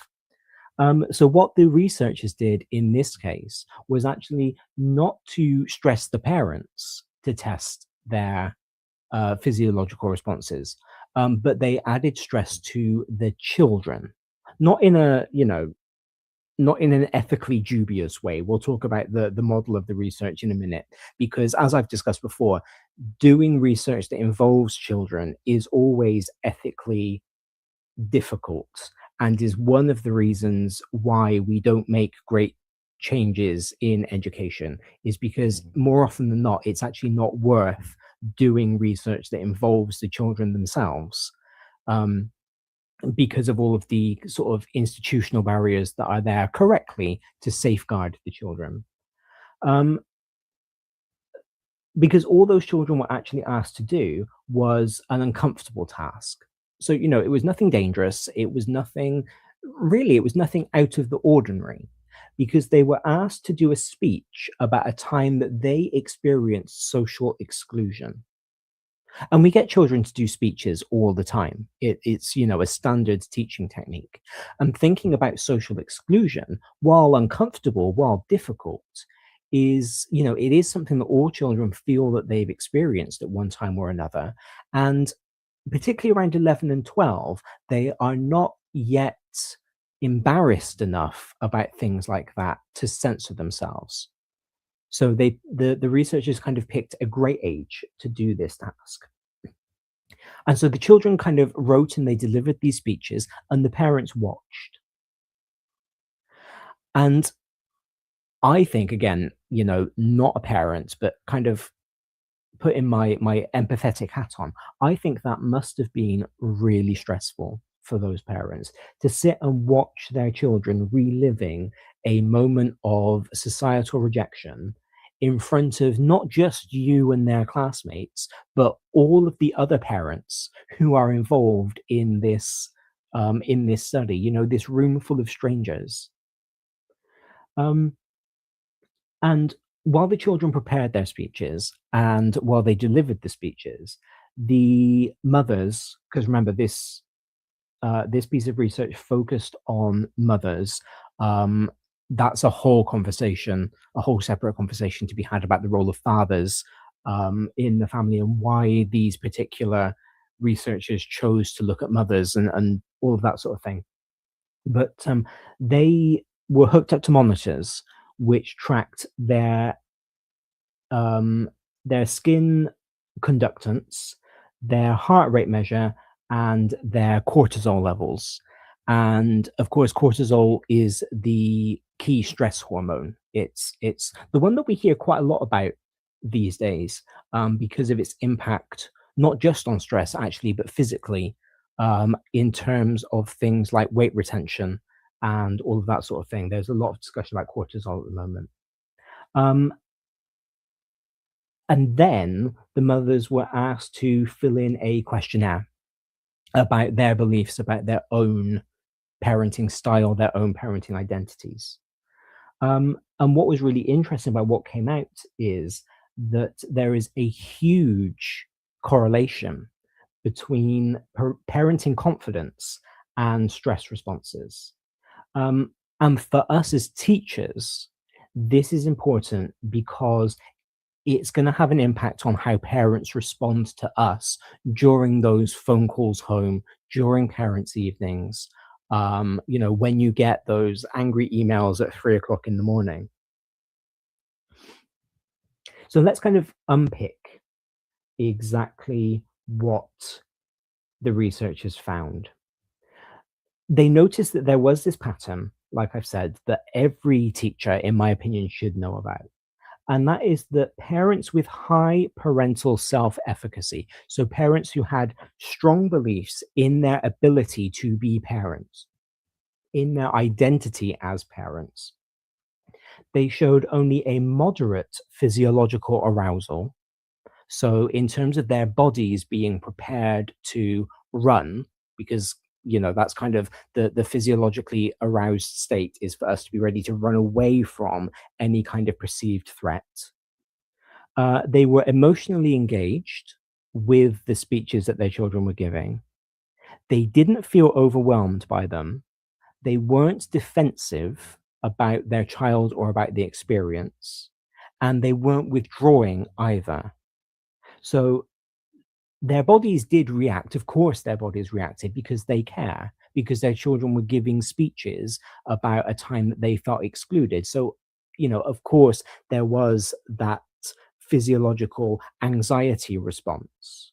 So what the researchers did in this case was actually not to stress the parents to test their physiological responses, but they added stress to the children, not in an ethically dubious way. We'll talk about the model of the research in a minute, because as I've discussed before, doing research that involves children is always ethically difficult and is one of the reasons why we don't make great changes in education, is because more often than not, it's actually not worth doing research that involves the children themselves. Because of all of the sort of institutional barriers that are there correctly to safeguard the children. Because all those children were actually asked to do was an uncomfortable task. So, it was nothing dangerous. It was nothing out of the ordinary, because they were asked to do a speech about a time that they experienced social exclusion. And we get children to do speeches all the time. It's a standard teaching technique. And thinking about social exclusion, while uncomfortable, while difficult, is, it is something that all children feel that they've experienced at one time or another. And particularly around 11 and 12, they are not yet embarrassed enough about things like that to censor themselves. So the researchers kind of picked a great age to do this task. And so the children kind of wrote and they delivered these speeches, and the parents watched. And I think, again, not a parent, but kind of putting my empathetic hat on, I think that must have been really stressful for those parents to sit and watch their children reliving a moment of societal rejection in front of not just you and their classmates, but all of the other parents who are involved in this study. This room full of strangers. Um, And while the children prepared their speeches and while they delivered the speeches, the mothers, because remember this piece of research focused on mothers. That's a whole conversation, a whole separate conversation to be had about the role of fathers in the family and why these particular researchers chose to look at mothers and all of that sort of thing. But they were hooked up to monitors which tracked um, their skin conductance, their heart rate measure, and their cortisol levels. And of course, cortisol is the key stress hormone. It's the one that we hear quite a lot about these days because of its impact, not just on stress actually, but physically, in terms of things like weight retention and all of that sort of thing. There's a lot of discussion about cortisol at the moment. Um, and then the mothers were asked to fill in a questionnaire about their beliefs, about their own parenting style, their own parenting identities. And what was really interesting about what came out is that there is a huge correlation between parenting confidence and stress responses. And for us as teachers, this is important because it's going to have an impact on how parents respond to us during those phone calls home, during parents' evenings, when you get those angry emails at 3 o'clock in the morning. So let's kind of unpick exactly what the researchers found. They noticed that there was this pattern, like I've said, that every teacher, in my opinion, should know about. And that is that parents with high parental self-efficacy, so parents who had strong beliefs in their ability to be parents, in their identity as parents, they showed only a moderate physiological arousal. So in terms of their bodies being prepared to run, because that's kind of the physiologically aroused state is for us to be ready to run away from any kind of perceived threat. They were emotionally engaged with the speeches that their children were giving. They didn't feel overwhelmed by them. They weren't defensive about their child or about the experience, and they weren't withdrawing either. So their bodies did react. Of course, their bodies reacted because they care, because their children were giving speeches about a time that they felt excluded. So, of course, there was that physiological anxiety response.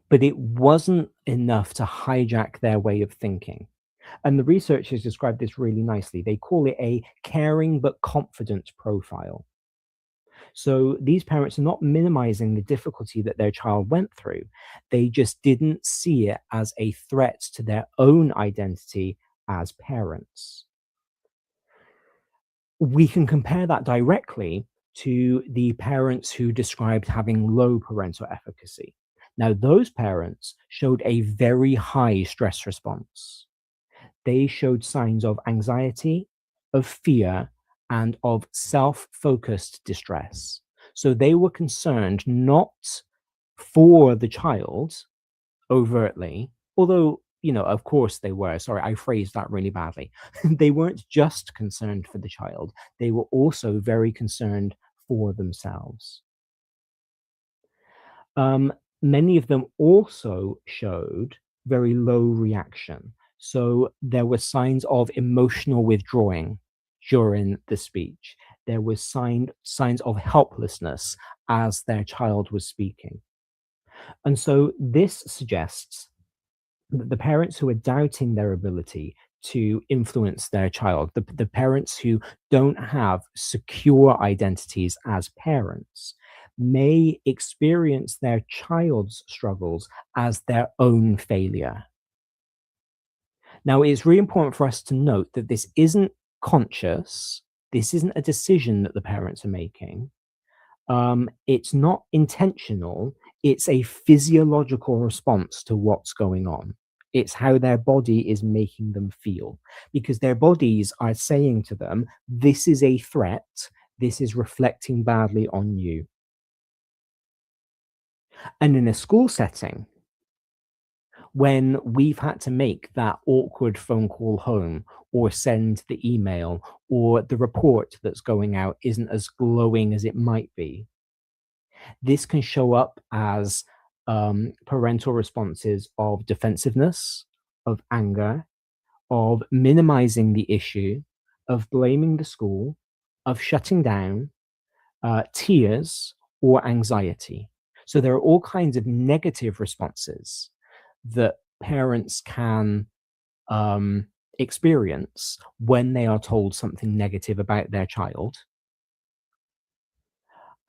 But it wasn't enough to hijack their way of thinking. And the researchers describe this really nicely. They call it a caring but confident profile. So these parents are not minimizing the difficulty that their child went through. They just didn't see it as a threat to their own identity as parents. We can compare that directly to the parents who described having low parental efficacy. Now, those parents showed a very high stress response. They showed signs of anxiety, of fear, and of self-focused distress. So they were concerned not for the child overtly, although, of course they were. Sorry, I phrased that really badly. They weren't just concerned for the child. They were also very concerned for themselves. many of them also showed very low reaction. So there were signs of emotional withdrawing during the speech. There was signs of helplessness as their child was speaking. And so this suggests that the parents who are doubting their ability to influence their child, the parents who don't have secure identities as parents, may experience their child's struggles as their own failure. Now, it's really important for us to note that this isn't conscious, this isn't a decision that the parents are making. It's not intentional, it's a physiological response to what's going on. It's how their body is making them feel, because their bodies are saying to them, this is a threat, this is reflecting badly on you. And in a school setting, when we've had to make that awkward phone call home or send the email, or the report that's going out isn't as glowing as it might be, this can show up as parental responses of defensiveness, of anger, of minimizing the issue, of blaming the school, of shutting down, tears, or anxiety. So there are all kinds of negative responses that parents can experience when they are told something negative about their child.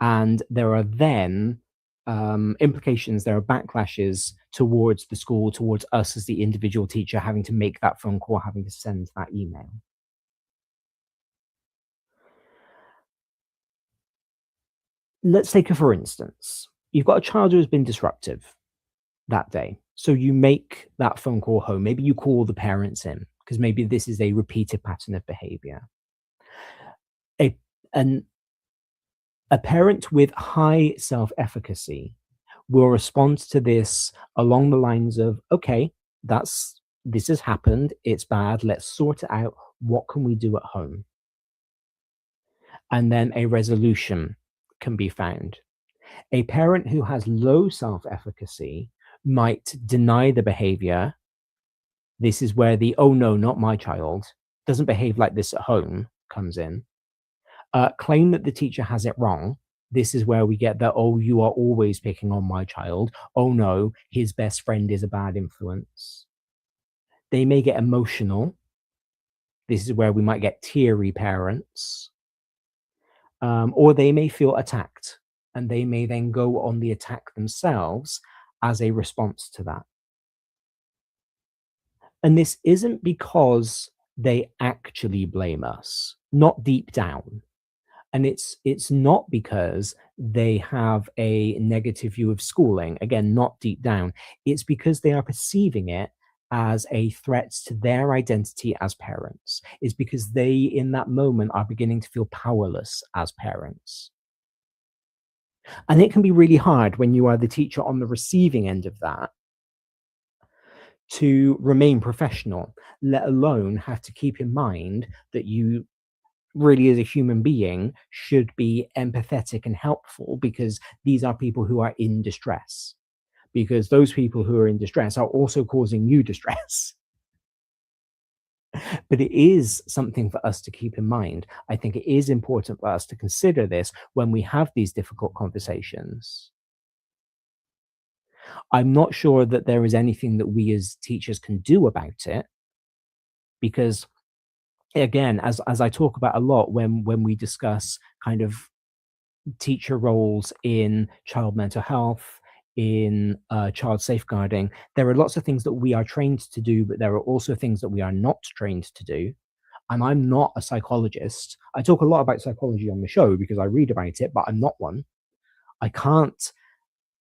And there are then implications, there are backlashes towards the school, towards us as the individual teacher having to make that phone call, having to send that email. Let's take a for instance. You've got a child who has been disruptive that day. So you make that phone call home. Maybe you call the parents in, because maybe this is a repeated pattern of behavior. A parent with high self-efficacy will respond to this along the lines of, okay, this has happened, it's bad, let's sort it out, what can we do at home? And then a resolution can be found. A parent who has low self-efficacy might deny the behavior. This is where the, oh no, not my child, doesn't behave like this at home comes in. Claim that the teacher has it wrong. This is where we get the, oh, you are always picking on my child. Oh no, his best friend is a bad influence. They may get emotional. This is where we might get teary parents. Or they may feel attacked, and they may then go on the attack themselves as a response to that. And this isn't because they actually blame us, not deep down. And it's not because they have a negative view of schooling, again, not deep down. It's because they are perceiving it as a threat to their identity as parents. It's because they, in that moment, are beginning to feel powerless as parents. And it can be really hard when you are the teacher on the receiving end of that to remain professional, let alone have to keep in mind that you really, as a human being, should be empathetic and helpful, because these are people who are in distress, because those people who are in distress are also causing you distress. But it is something for us to keep in mind. I think it is important for us to consider this when we have these difficult conversations. I'm not sure that there is anything that we as teachers can do about it, because again, as I talk about a lot when we discuss kind of teacher roles in child mental health, in child safeguarding, there are lots of things that we are trained to do, but there are also things that we are not trained to do. And I'm not a psychologist. I talk a lot about psychology on the show because I read about it, but I'm not one. I can't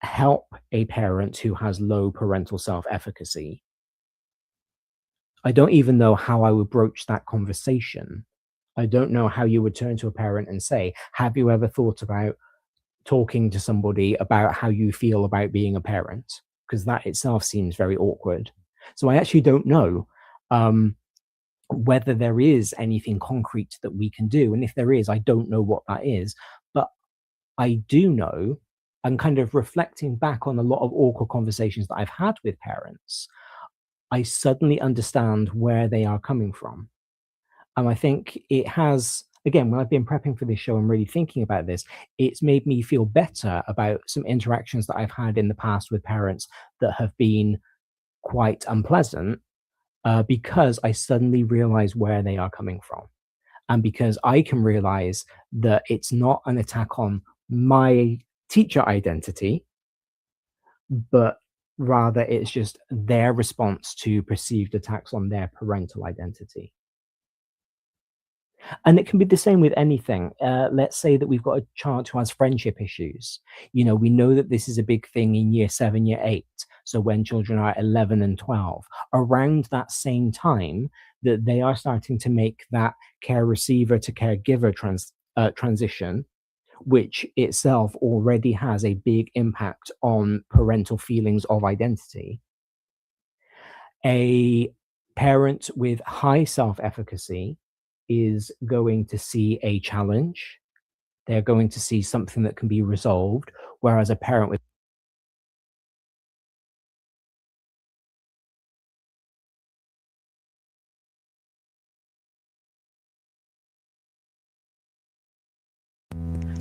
help a parent who has low parental self-efficacy. I don't even know how I would broach that conversation. I don't know how you would turn to a parent and say, have you ever thought about talking to somebody about how you feel about being a parent? Because that itself seems very awkward. So I actually don't know whether there is anything concrete that we can do. And if there is, I don't know what that is. But I do know and kind of reflecting back on a lot of awkward conversations that I've had with parents, I suddenly understand where they are coming from. And I think it has, again, when I've been prepping for this show and really thinking about this, it's made me feel better about some interactions that I've had in the past with parents that have been quite unpleasant, because I suddenly realize where they are coming from. And because I can realize that it's not an attack on my teacher identity, but rather it's just their response to perceived attacks on their parental identity. And it can be the same with anything. Let's say that we've got a child who has friendship issues. You know, we know that this is a big thing in year 7, year 8. So when children are 11 and 12, around that same time that they are starting to make that care receiver to caregiver transition, which itself already has a big impact on parental feelings of identity. A parent with high self-efficacy is going to see a challenge. They're going to see something that can be resolved, whereas a parent with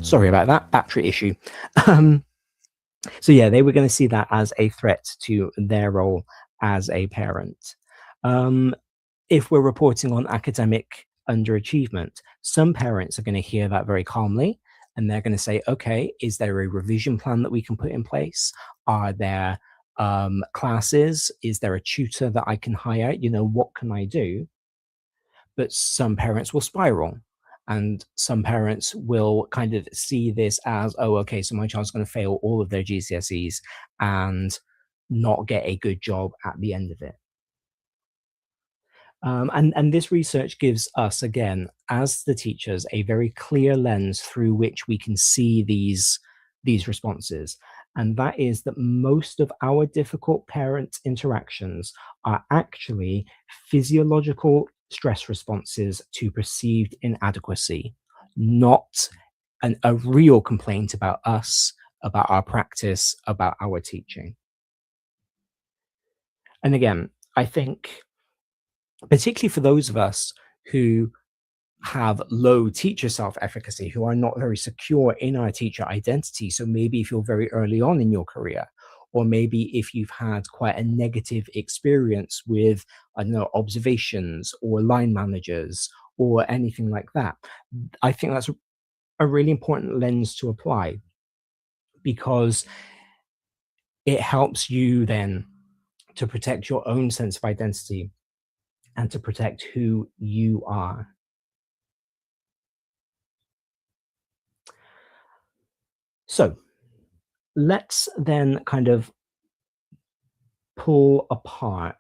sorry about that battery issue. So yeah, they were going to see that as a threat to their role as a parent. If we're reporting on academic underachievement, some parents are going to hear that very calmly, and they're going to say, okay, is there a revision plan that we can put in place? Are there classes? Is there a tutor that I can hire? You know, what can I do? But some parents will spiral. And some parents will kind of see this as, oh, okay, so my child's going to fail all of their GCSEs and not get a good job at the end of it. And this research gives us, again, as the teachers, a very clear lens through which we can see these responses. And that is that most of our difficult parent interactions are actually physiological stress responses to perceived inadequacy, not a real complaint about us, about our practice, about our teaching. And again, I think, particularly for those of us who have low teacher self-efficacy, who are not very secure in our teacher identity. So maybe if you're very early on in your career, or maybe if you've had quite a negative experience with, I don't know, observations or line managers or anything like that, I think that's a really important lens to apply, because it helps you then to protect your own sense of identity and to protect who you are. So let's then kind of pull apart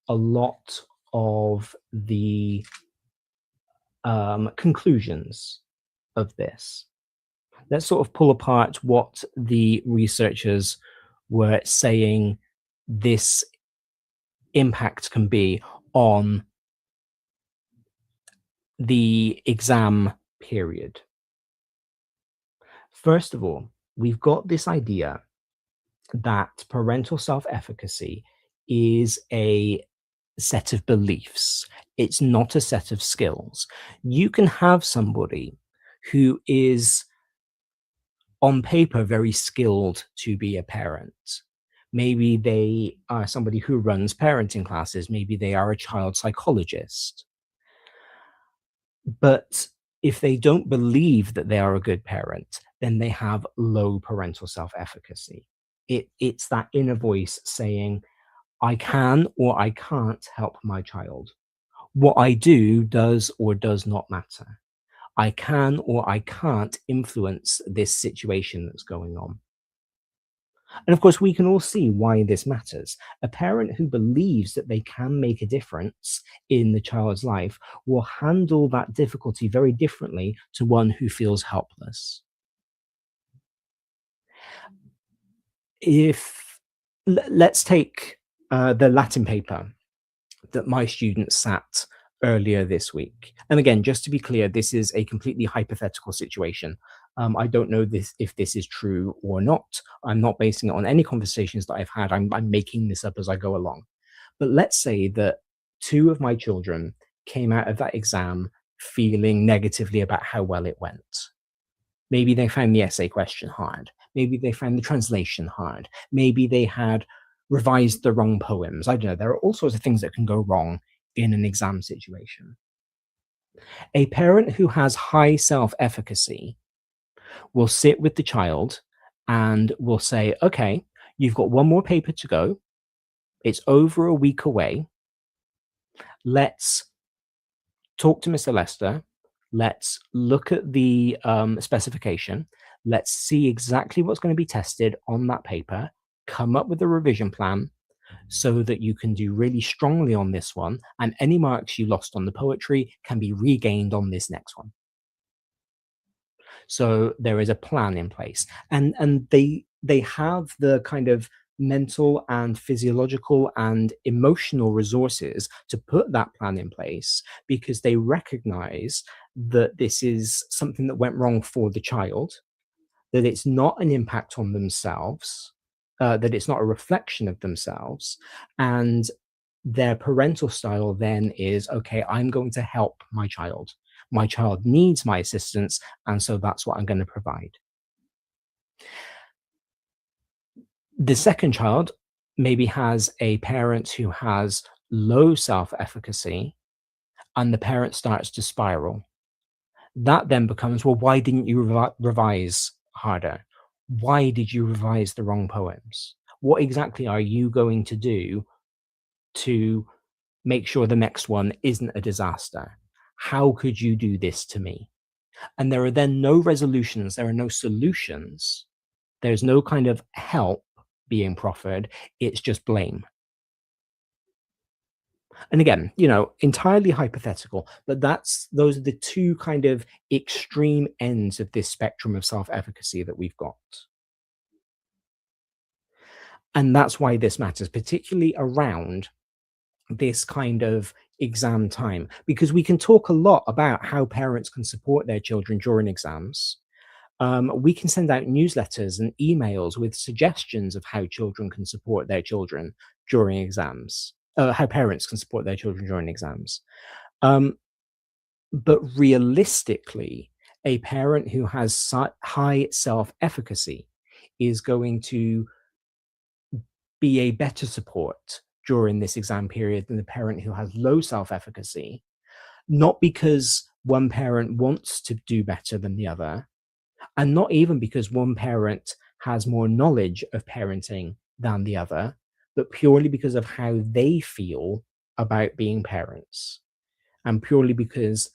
a lot of the conclusions of this. Let's sort of pull apart what the researchers were saying this impact can be on the exam period. First of all, we've got this idea that parental self-efficacy is a set of beliefs. It's not a set of skills. You can have somebody who is on paper very skilled to be a parent. Maybe they are somebody who runs parenting classes. Maybe they are a child psychologist. But if they don't believe that they are a good parent, then they have low parental self-efficacy. It's that inner voice saying, I can or I can't help my child. What I do does or does not matter. I can or I can't influence this situation that's going on. And of course, we can all see why this matters. A parent who believes that they can make a difference in the child's life will handle that difficulty very differently to one who feels helpless. Let's take the Latin paper that my students sat earlier this week. And again, just to be clear, this is a completely hypothetical situation. I don't know if this is true or not. I'm not basing it on any conversations that I've had. I'm making this up as I go along. But let's say that 2 of my children came out of that exam feeling negatively about how well it went. Maybe they found the essay question hard. Maybe they found the translation hard. Maybe they had revised the wrong poems. I don't know. There are all sorts of things that can go wrong in an exam situation. A parent who has high self-efficacy will sit with the child and will say, okay, you've got 1 more paper to go. It's over a week away. Let's talk to Mr. Lester. Let's look at the specification. Let's see exactly what's going to be tested on that paper. Come up with a revision plan so that you can do really strongly on this one, and any marks you lost on the poetry can be regained on this next one. So there is a plan in place, and they have the kind of mental and physiological and emotional resources to put that plan in place, because they recognize that this is something that went wrong for the child, that it's not an impact on themselves, that it's not a reflection of themselves, and their parental style then is, okay, I'm going to help my child. My child needs my assistance, and so that's what I'm going to provide. The second child maybe has a parent who has low self-efficacy, and the parent starts to spiral. That then becomes, well, why didn't you revise harder? Why did you revise the wrong poems? What exactly are you going to do to make sure the next one isn't a disaster? How could you do this to me? And there are then no resolutions, there are no solutions, there's no kind of help being proffered, it's just blame. And again, entirely hypothetical, but those are the 2 kind of extreme ends of this spectrum of self-efficacy that we've got. And that's why this matters, particularly around this kind of exam time, because we can talk a lot about how parents can support their children during exams. We can send out newsletters and emails with suggestions of how children can support their children during exams, how parents can support their children during exams. But realistically, a parent who has high self-efficacy is going to be a better support during this exam period than the parent who has low self-efficacy, not because one parent wants to do better than the other, and not even because one parent has more knowledge of parenting than the other, but purely because of how they feel about being parents, and purely because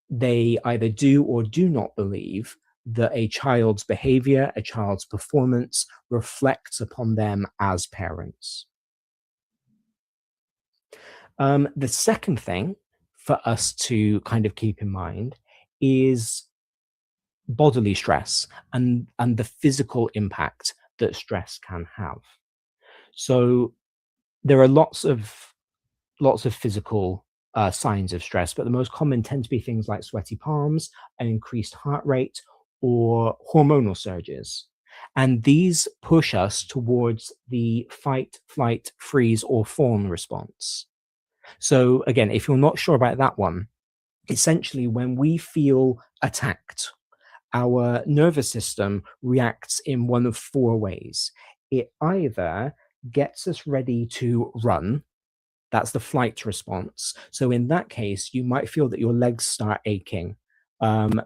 they either do or do not believe that a child's behavior, a child's performance reflects upon them as parents. The second thing for us to kind of keep in mind is bodily stress and the physical impact that stress can have. So there are lots of physical signs of stress, but the most common tend to be things like sweaty palms, an increased heart rate, or hormonal surges. And these push us towards the fight, flight, freeze, or fawn response. So again, if you're not sure about that one, essentially when we feel attacked, our nervous system reacts in one of 4 ways. It either gets us ready to run. That's the flight response. So in that case, you might feel that your legs start aching, and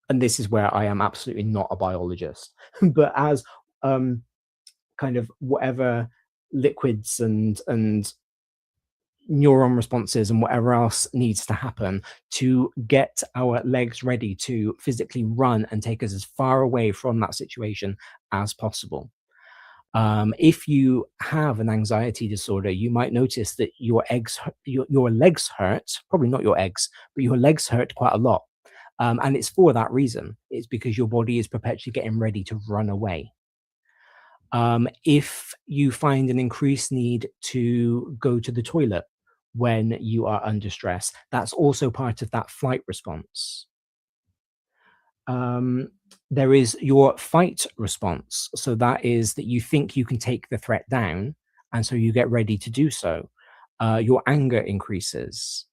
this is where I am absolutely not a biologist, but as kind of whatever liquids and neuron responses and whatever else needs to happen to get our legs ready to physically run and take us as far away from that situation as possible. If you have an anxiety disorder, you might notice that your legs hurt, probably not your eggs, but your legs hurt quite a lot. And it's for that reason. It's because your body is perpetually getting ready to run away. If you find an increased need to go to the toilet when you are under stress, that's also part of that flight response. There is your fight response. So that is that you think you can take the threat down, and so you get ready to do so. Your anger increases.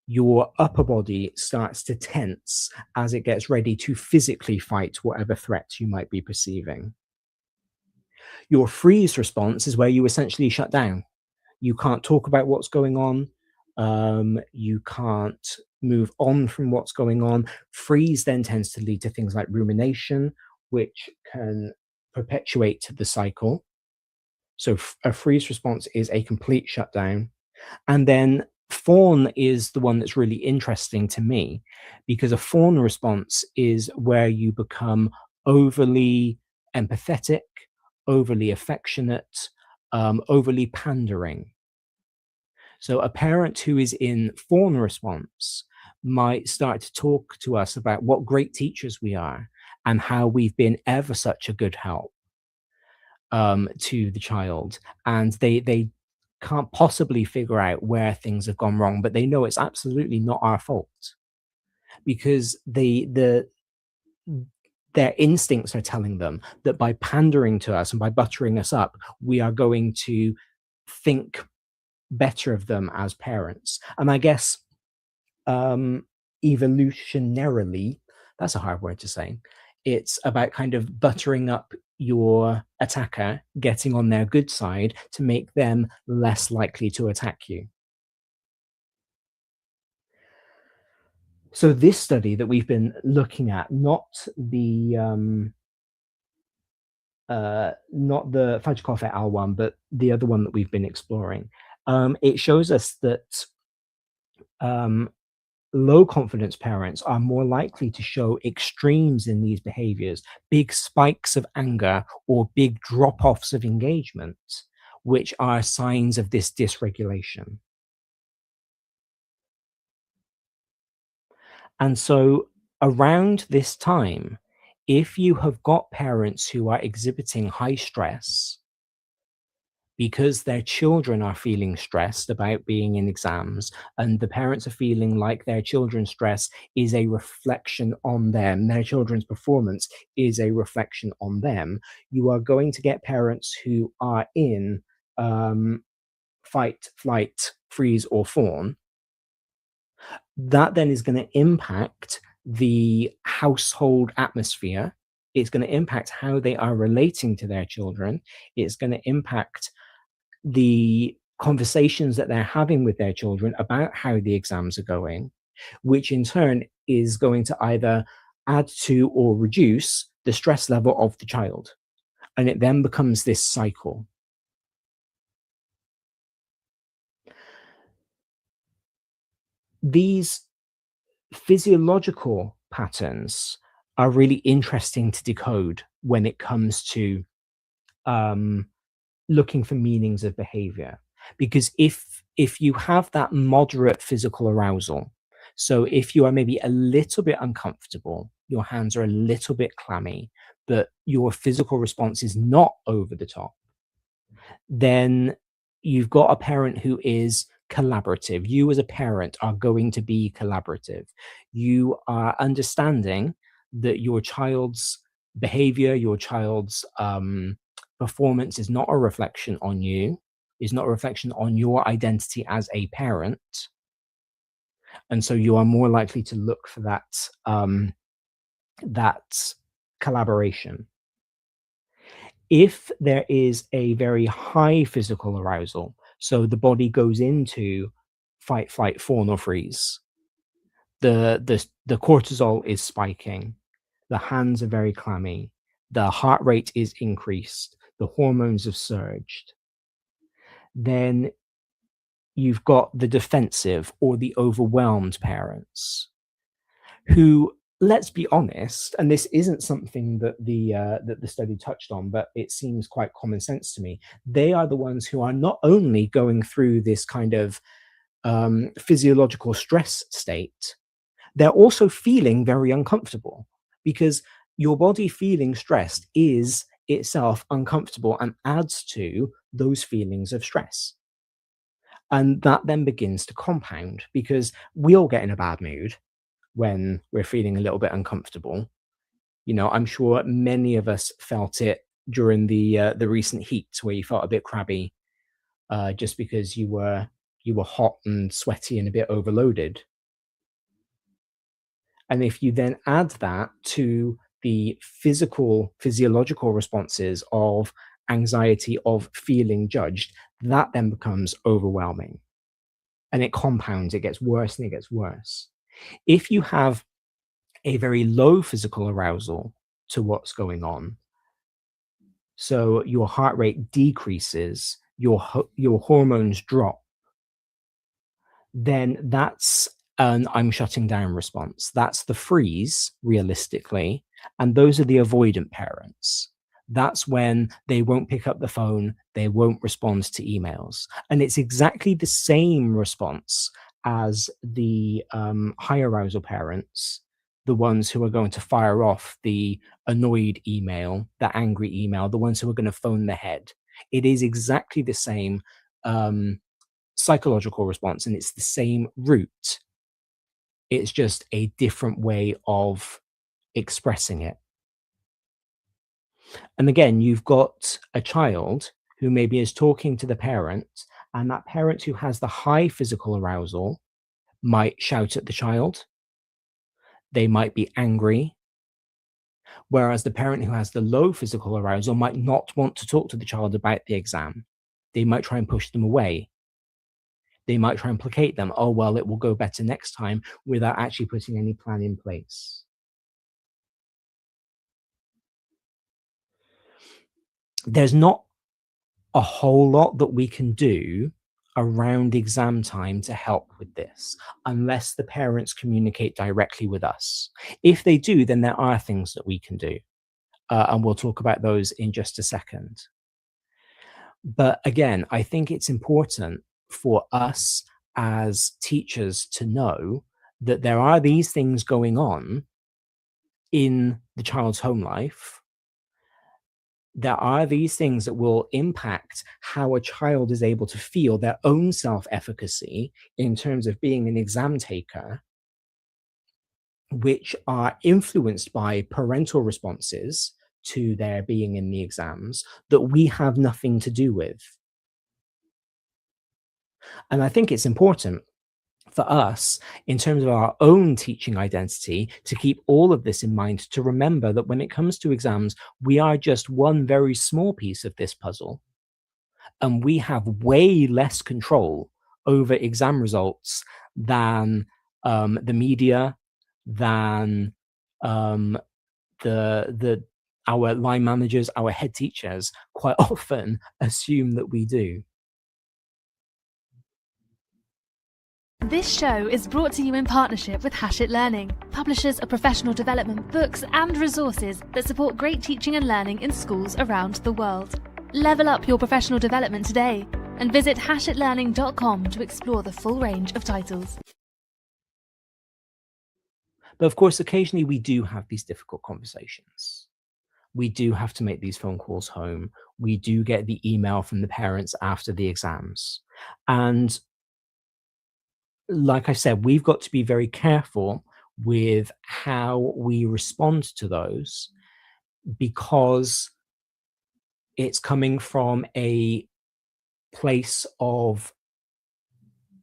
Your upper body starts to tense as it gets ready to physically fight whatever threats you might be perceiving. Your freeze response is where you essentially shut down. You can't talk about what's going on. You can't move on from what's going on. Freeze then tends to lead to things like rumination, which can perpetuate the cycle. So a freeze response is a complete shutdown. And then fawn is the one that's really interesting to me, because a fawn response is where you become overly empathetic, overly affectionate, overly pandering. So a parent who is in fawn response might start to talk to us about what great teachers we are and how we've been ever such a good help to the child, and they can't possibly figure out where things have gone wrong, but they know it's absolutely not our fault, because their instincts are telling them that by pandering to us and by buttering us up, we are going to think better of them as parents. And I guess evolutionarily, that's a hard word to say, it's about kind of buttering up your attacker, getting on their good side to make them less likely to attack you. So this study that we've been looking at, not the Fajkov et al. One, but the other one that we've been exploring, it shows us that low confidence parents are more likely to show extremes in these behaviors, big spikes of anger or big drop offs of engagement, which are signs of this dysregulation. And so, around this time, if you have got parents who are exhibiting high stress because their children are feeling stressed about being in exams, and the parents are feeling like their children's stress is a reflection on them, their children's performance is a reflection on them, you are going to get parents who are in fight, flight, freeze, or fawn. That then is going to impact the household atmosphere. It's going to impact how they are relating to their children. It's going to impact the conversations that they're having with their children about how the exams are going, which in turn is going to either add to or reduce the stress level of the child. And it then becomes this cycle. These physiological patterns are really interesting to decode when it comes to looking for meanings of behavior, because if you have that moderate physical arousal, so if you are maybe a little bit uncomfortable, your hands are a little bit clammy, but your physical response is not over the top, then you've got a parent who is collaborative. You as a parent are going to be collaborative. You are understanding that your child's behavior, your child's performance is not a reflection on you, is not a reflection on your identity as a parent. And so you are more likely to look for that collaboration. If there is a very high physical arousal, so the body goes into fight, flight, fawn, or freeze, the cortisol is spiking, the hands are very clammy, the heart rate is increased, the hormones have surged, then you've got the defensive or the overwhelmed parents who, let's be honest, and this isn't something that the study touched on, but it seems quite common sense to me, they are the ones who are not only going through this kind of physiological stress state, they're also feeling very uncomfortable, because your body feeling stressed is itself uncomfortable and adds to those feelings of stress. And that then begins to compound, because we all get in a bad mood when we're feeling a little bit uncomfortable. I'm sure many of us felt it during the recent heat, where you felt a bit crabby, just because you were hot and sweaty and a bit overloaded. And if you then add that to the physiological responses of anxiety, of feeling judged, that then becomes overwhelming. And it compounds, it gets worse and it gets worse. If you have a very low physical arousal to what's going on, so your heart rate decreases, your hormones drop, then that's an I'm shutting down response. That's the freeze, realistically. And those are the avoidant parents. That's when they won't pick up the phone, they won't respond to emails. And it's exactly the same response as the high arousal parents, the ones who are going to fire off the annoyed email, the angry email, the ones who are going to phone the head. It is exactly the same psychological response, and it's the same root. It's just a different way of expressing it. And again, you've got a child who maybe is talking to the parent, and that parent who has the high physical arousal might shout at the child. They might be angry. Whereas the parent who has the low physical arousal might not want to talk to the child about the exam. They might try and push them away. They might try and placate them. Oh, well, it will go better next time, without actually putting any plan in place. There's not a whole lot that we can do around exam time to help with this, unless the parents communicate directly with us. If they do, then there are things that we can do. And we'll talk about those in just a second. But again, I think it's important for us as teachers to know that there are these things going on in the child's home life. There are these things that will impact how a child is able to feel their own self-efficacy in terms of being an exam taker, which are influenced by parental responses to their being in the exams that we have nothing to do with. And I think it's important for us, in terms of our own teaching identity, to keep all of this in mind, to remember that when it comes to exams, we are just one very small piece of this puzzle. And we have way less control over exam results than the media, than our line managers, our head teachers quite often assume that we do. This show is brought to you in partnership with Hachette Learning, publishers of professional development books and resources that support great teaching and learning in schools around the world. Level up your professional development today and visit hachetlearning.com to explore the full range of titles. But of course, occasionally we do have these difficult conversations. We do have to make these phone calls home. We do get the email from the parents after the exams. And like I said, we've got to be very careful with how we respond to those, because it's coming from a place of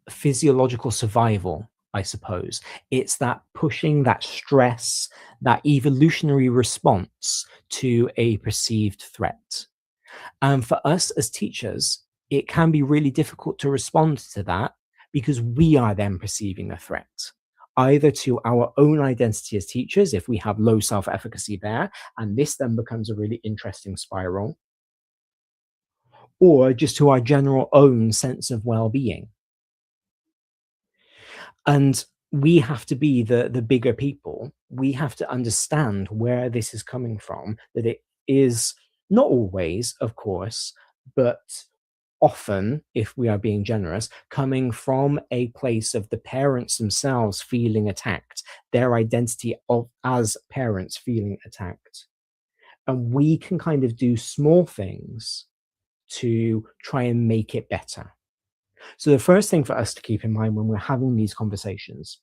physiological survival, I suppose. It's that pushing, that stress, that evolutionary response to a perceived threat. And for us as teachers, it can be really difficult to respond to that, because we are then perceiving a threat, either to our own identity as teachers, if we have low self-efficacy there, and this then becomes a really interesting spiral, or just to our general own sense of well-being. And we have to be the bigger people. We have to understand where this is coming from, that it is not always, of course, but often, if we are being generous, coming from a place of the parents themselves feeling attacked, their identity as parents feeling attacked. And we can kind of do small things to try and make it better. So the first thing for us to keep in mind when we're having these conversations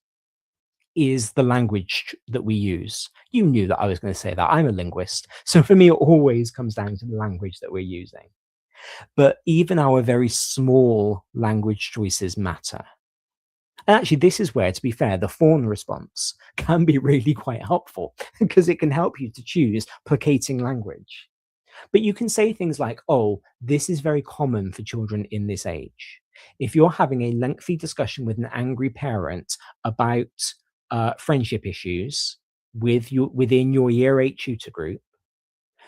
is the language that we use. You knew that I was going to say that. I'm a linguist. So for me, it always comes down to the language that we're using. But even our very small language choices matter. And actually, this is where, to be fair, the fawn response can be really quite helpful because it can help you to choose placating language. But you can say things like, oh, this is very common for children in this age. If you're having a lengthy discussion with an angry parent about friendship issues within your year 8 tutor group,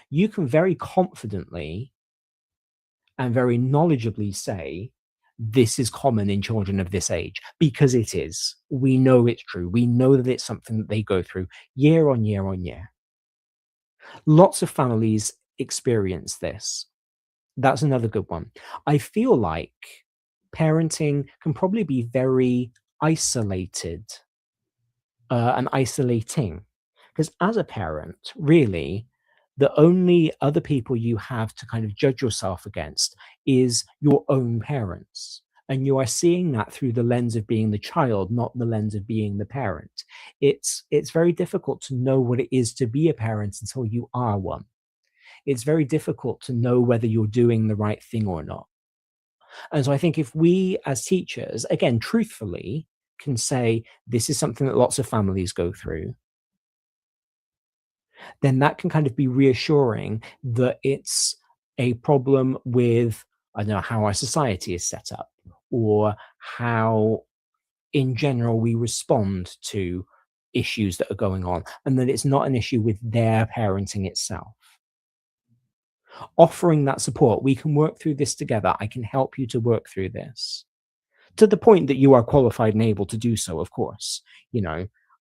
you can very confidently and very knowledgeably say, this is common in children of this age, because it is. We know it's true. We know that it's something that they go through year on year on year. Lots of families experience this. That's another good one. I feel like parenting can probably be very isolated and isolating, because as a parent, really, the only other people you have to kind of judge yourself against is your own parents. And you are seeing that through the lens of being the child, not the lens of being the parent. It's very difficult to know what it is to be a parent until you are one. It's very difficult to know whether you're doing the right thing or not. And so I think if we as teachers, again, truthfully, can say this is something that lots of families go through, then that can kind of be reassuring that it's a problem with, I don't know, how our society is set up, or how in general we respond to issues that are going on, and that it's not an issue with their parenting itself. Offering that support, we can work through this together. I can help you to work through this, to the point that you are qualified and able to do so, of course.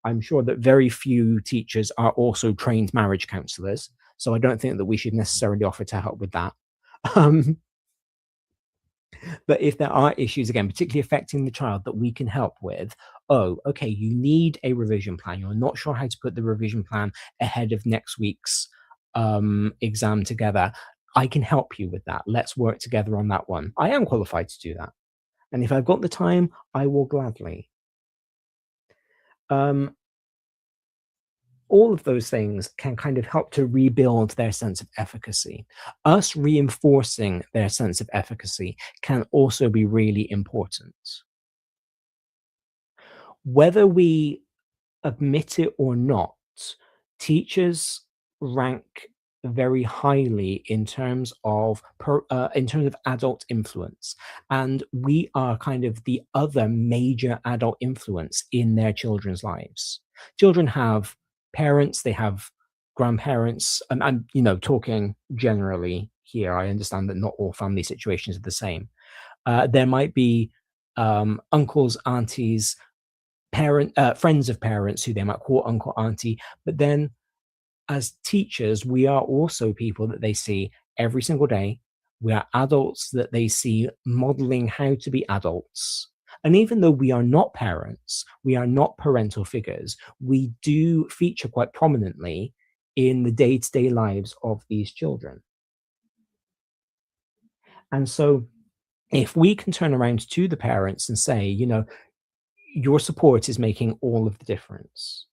I'm sure that very few teachers are also trained marriage counselors, so I don't think that we should necessarily offer to help with that. But if there are issues, again, particularly affecting the child, that we can help with, oh, okay, you need a revision plan. You're not sure how to put the revision plan ahead of next week's exam together. I can help you with that. Let's work together on that one. I am qualified to do that. And if I've got the time, I will gladly. All of those things can kind of help to rebuild their sense of efficacy. Us reinforcing their sense of efficacy can also be really important. Whether we admit it or not, teachers rank very highly in terms of adult influence, and we are kind of the other major adult influence in their children's lives. Children have parents, they have grandparents, and I'm talking generally here. I understand that not all family situations are the same. There might be uncles, aunties, friends of parents who they might call uncle, auntie, but then as teachers, we are also people that they see every single day. We are adults that they see modeling how to be adults. And even though we are not parents, we are not parental figures, we do feature quite prominently in the day-to-day lives of these children. And so if we can turn around to the parents and say, your support is making all of the difference,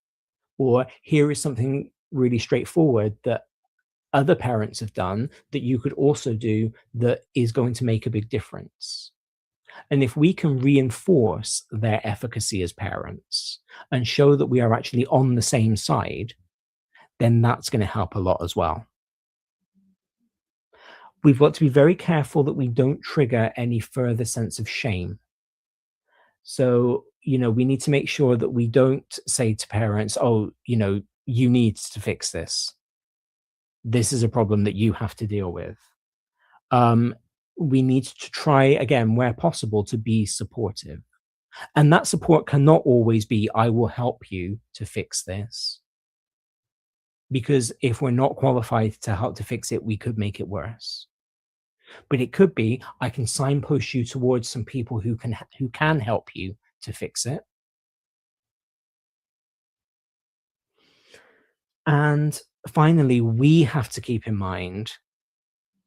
or here is something really straightforward that other parents have done that you could also do that is going to make a big difference. And if we can reinforce their efficacy as parents and show that we are actually on the same side, then that's going to help a lot as well. We've got to be very careful that we don't trigger any further sense of shame. So, we need to make sure that we don't say to parents, oh, you need to fix this. This is a problem that you have to deal with. We need to try, again, where possible, to be supportive. And that support cannot always be, I will help you to fix this. Because if we're not qualified to help to fix it, we could make it worse. But it could be, I can signpost you towards some people who can help you to fix it. And finally, we have to keep in mind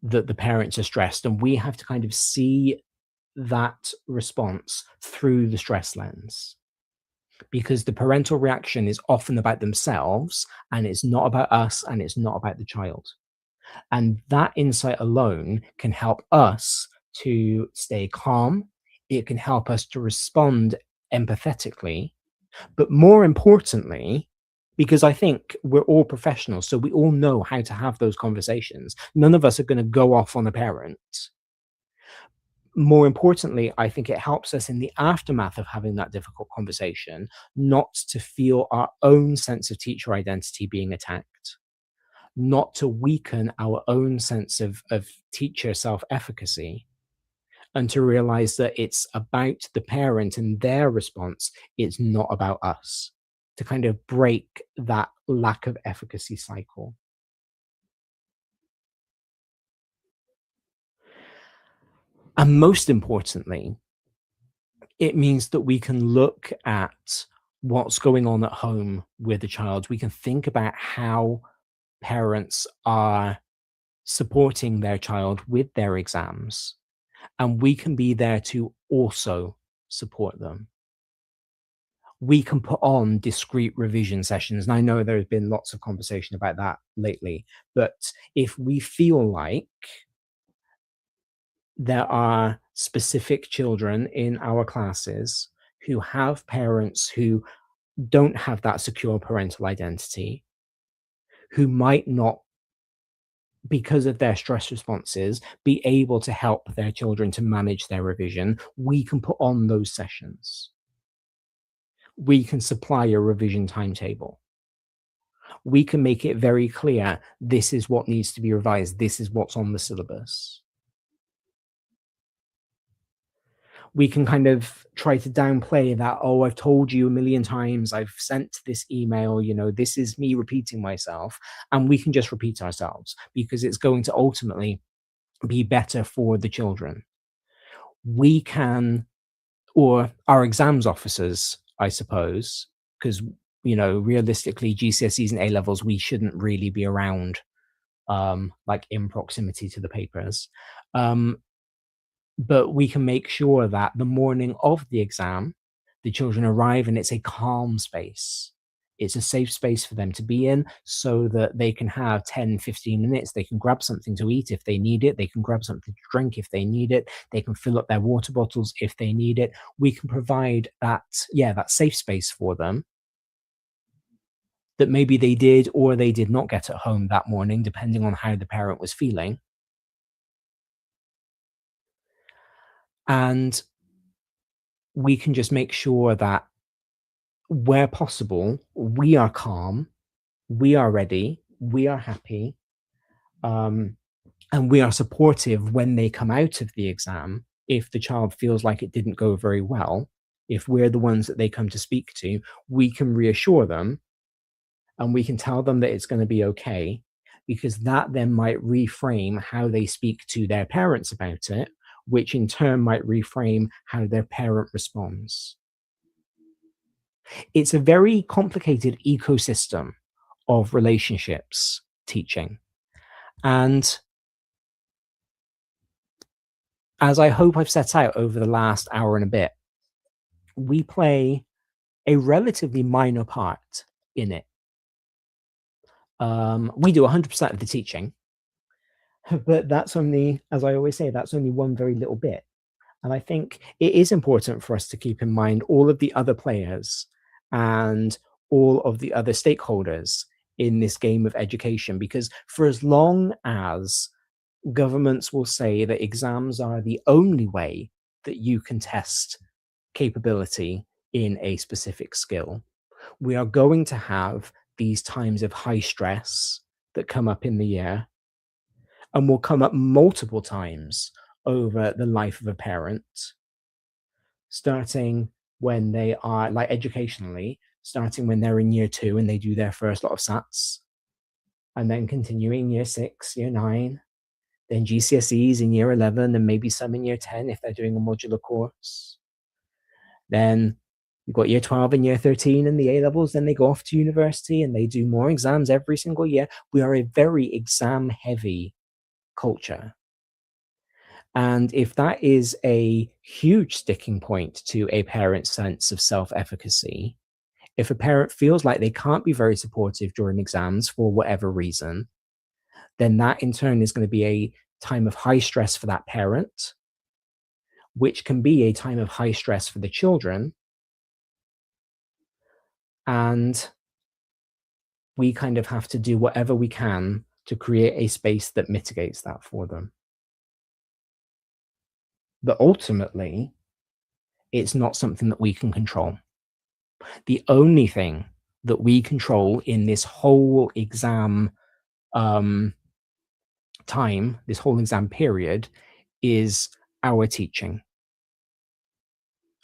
that the parents are stressed, and we have to kind of see that response through the stress lens. because the parental reaction is often about themselves and it's not about us and it's not about the child. And that insight alone can help us to stay calm. It can help us to respond empathetically. But more importantly, because I think we're all professionals, so we all know how to have those conversations. None of us are going to go off on a parent. More importantly, I think it helps us in the aftermath of having that difficult conversation not to feel our own sense of teacher identity being attacked, not to weaken our own sense of teacher self-efficacy, and to realize that it's about the parent and their response. It's not about us, to kind of break that lack of efficacy cycle. And most importantly, it means that we can look at what's going on at home with the child. We can think about how parents are supporting their child with their exams, and we can be there to also support them. We can put on discrete revision sessions, and I know there's been lots of conversation about that lately, but if we feel like there are specific children in our classes who have parents who don't have that secure parental identity, who might not, because of their stress responses, be able to help their children to manage their revision, we can put on those sessions. We can supply a revision timetable. We can make it very clear, this is what needs to be revised, this is what's on the syllabus. We can kind of try to downplay that, oh, I've told you a million times, I've sent this email, this is me repeating myself. And we can just repeat ourselves because it's going to ultimately be better for the children. We can, or our exams officers, I suppose, because, realistically, GCSEs and A-levels, we shouldn't really be around like in proximity to the papers. But we can make sure that the morning of the exam, the children arrive and it's a calm space. It's a safe space for them to be in so that they can have 10, 15 minutes. They can grab something to eat if they need it. They can grab something to drink if they need it. They can fill up their water bottles if they need it. We can provide that safe space for them that maybe they did or they did not get at home that morning, depending on how the parent was feeling. And we can just make sure that where possible, we are calm, we are ready, we are happy, and we are supportive when they come out of the exam. If the child feels like it didn't go very well, if we're the ones that they come to speak to, we can reassure them and we can tell them that it's going to be okay, because that then might reframe how they speak to their parents about it, which in turn might reframe how their parent responds. It's a very complicated ecosystem of relationships, teaching. And as I hope I've set out over the last hour and a bit, we play a relatively minor part in it. We do 100% of the teaching, but that's only, as I always say, that's only one very little bit. And I think it is important for us to keep in mind all of the other players and all of the other stakeholders in this game of education, because for as long as governments will say that exams are the only way that you can test capability in a specific skill, we are going to have these times of high stress that come up in the year and will come up multiple times over the life of a parent, starting when they are, like educationally, starting when they're in year 2 and they do their first lot of SATs, and then continuing year 6, year 9, then GCSEs in year 11, and maybe some in year 10 if they're doing a modular course. Then you've got year 12 and year 13 and the A-levels, then they go off to university and they do more exams every single year. We are a very exam-heavy culture. And if that is a huge sticking point to a parent's sense of self-efficacy, If a parent feels like they can't be very supportive during exams for whatever reason, then that in turn is going to be a time of high stress for that parent, which can be a time of high stress for the children. And we kind of have to do whatever we can to create a space that mitigates that for them. But ultimately, it's not something that we can control. The only thing that we control in this whole exam time, this whole exam period, is our teaching.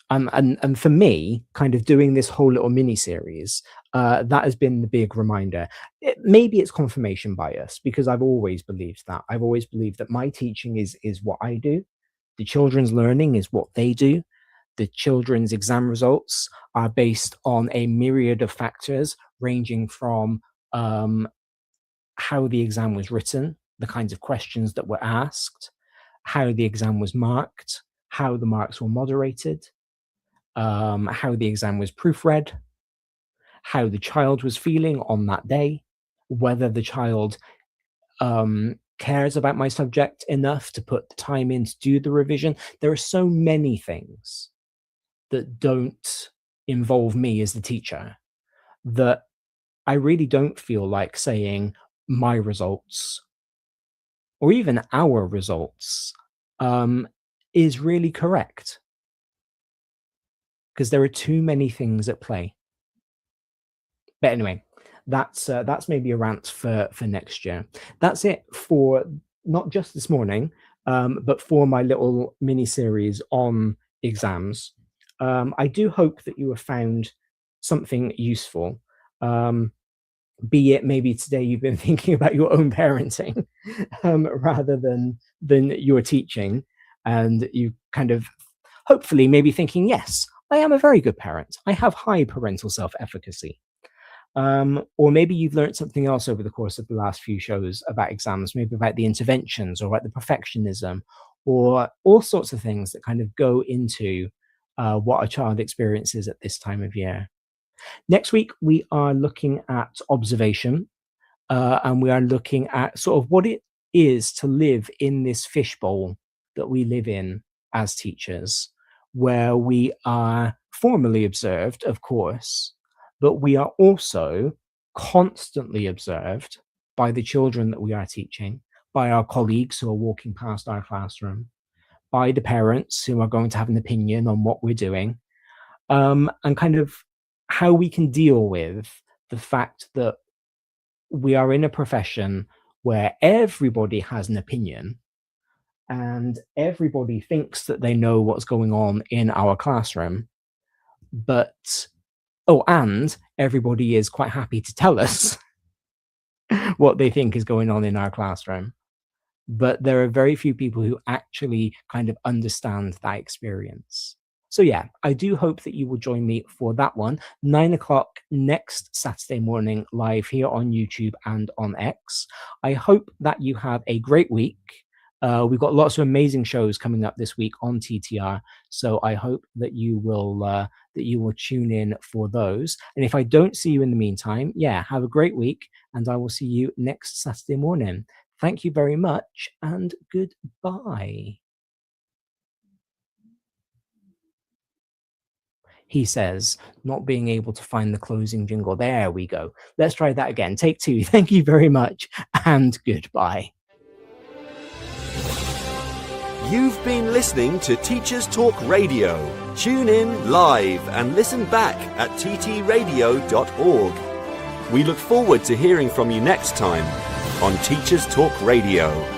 And for me, kind of doing this whole little mini series, that has been the big reminder. Maybe it's confirmation bias, because I've always believed that. I've always believed that my teaching is what I do. The children's learning is what they do. The children's exam results are based on a myriad of factors, ranging from how the exam was written, the kinds of questions that were asked, how the exam was marked, how the marks were moderated, how the exam was proofread, how the child was feeling on that day, whether the child cares about my subject enough to put the time in to do the revision. There are so many things that don't involve me as the teacher that I really don't feel like saying my results or even our results is really correct, because there are too many things at play. But anyway, that's maybe a rant for next year. That's it for not just this morning, but for my little mini series on exams. I do hope that you have found something useful. Be it maybe today you've been thinking about your own parenting rather than your teaching, and you kind of hopefully maybe thinking, yes, I am a very good parent. I have high parental self-efficacy. Or maybe you've learned something else over the course of the last few shows about exams, maybe about the interventions or about the perfectionism, or all sorts of things that kind of go into what a child experiences at this time of year. Next week, we are looking at observation, and we are looking at sort of what it is to live in this fishbowl that we live in as teachers, where we are formally observed, of course, but we are also constantly observed by the children that we are teaching, by our colleagues who are walking past our classroom, by the parents who are going to have an opinion on what we're doing, and kind of how we can deal with the fact that we are in a profession where everybody has an opinion and everybody thinks that they know what's going on in our classroom, and everybody is quite happy to tell us what they think is going on in our classroom. But there are very few people who actually kind of understand that experience. So yeah, I do hope that you will join me for that one, 9 o'clock next Saturday morning, live here on YouTube and on X. I hope that you have a great week. We've got lots of amazing shows coming up this week on TTR, so I hope that you will tune in for those. And if I don't see you in the meantime, yeah, have a great week, and I will see you next Saturday morning. Thank you very much, and goodbye. He says, not being able to find the closing jingle. There we go. Let's try that again. Take 2. Thank you very much, and goodbye. You've been listening to Teachers Talk Radio. Tune in live and listen back at ttradio.org. We look forward to hearing from you next time on Teachers Talk Radio.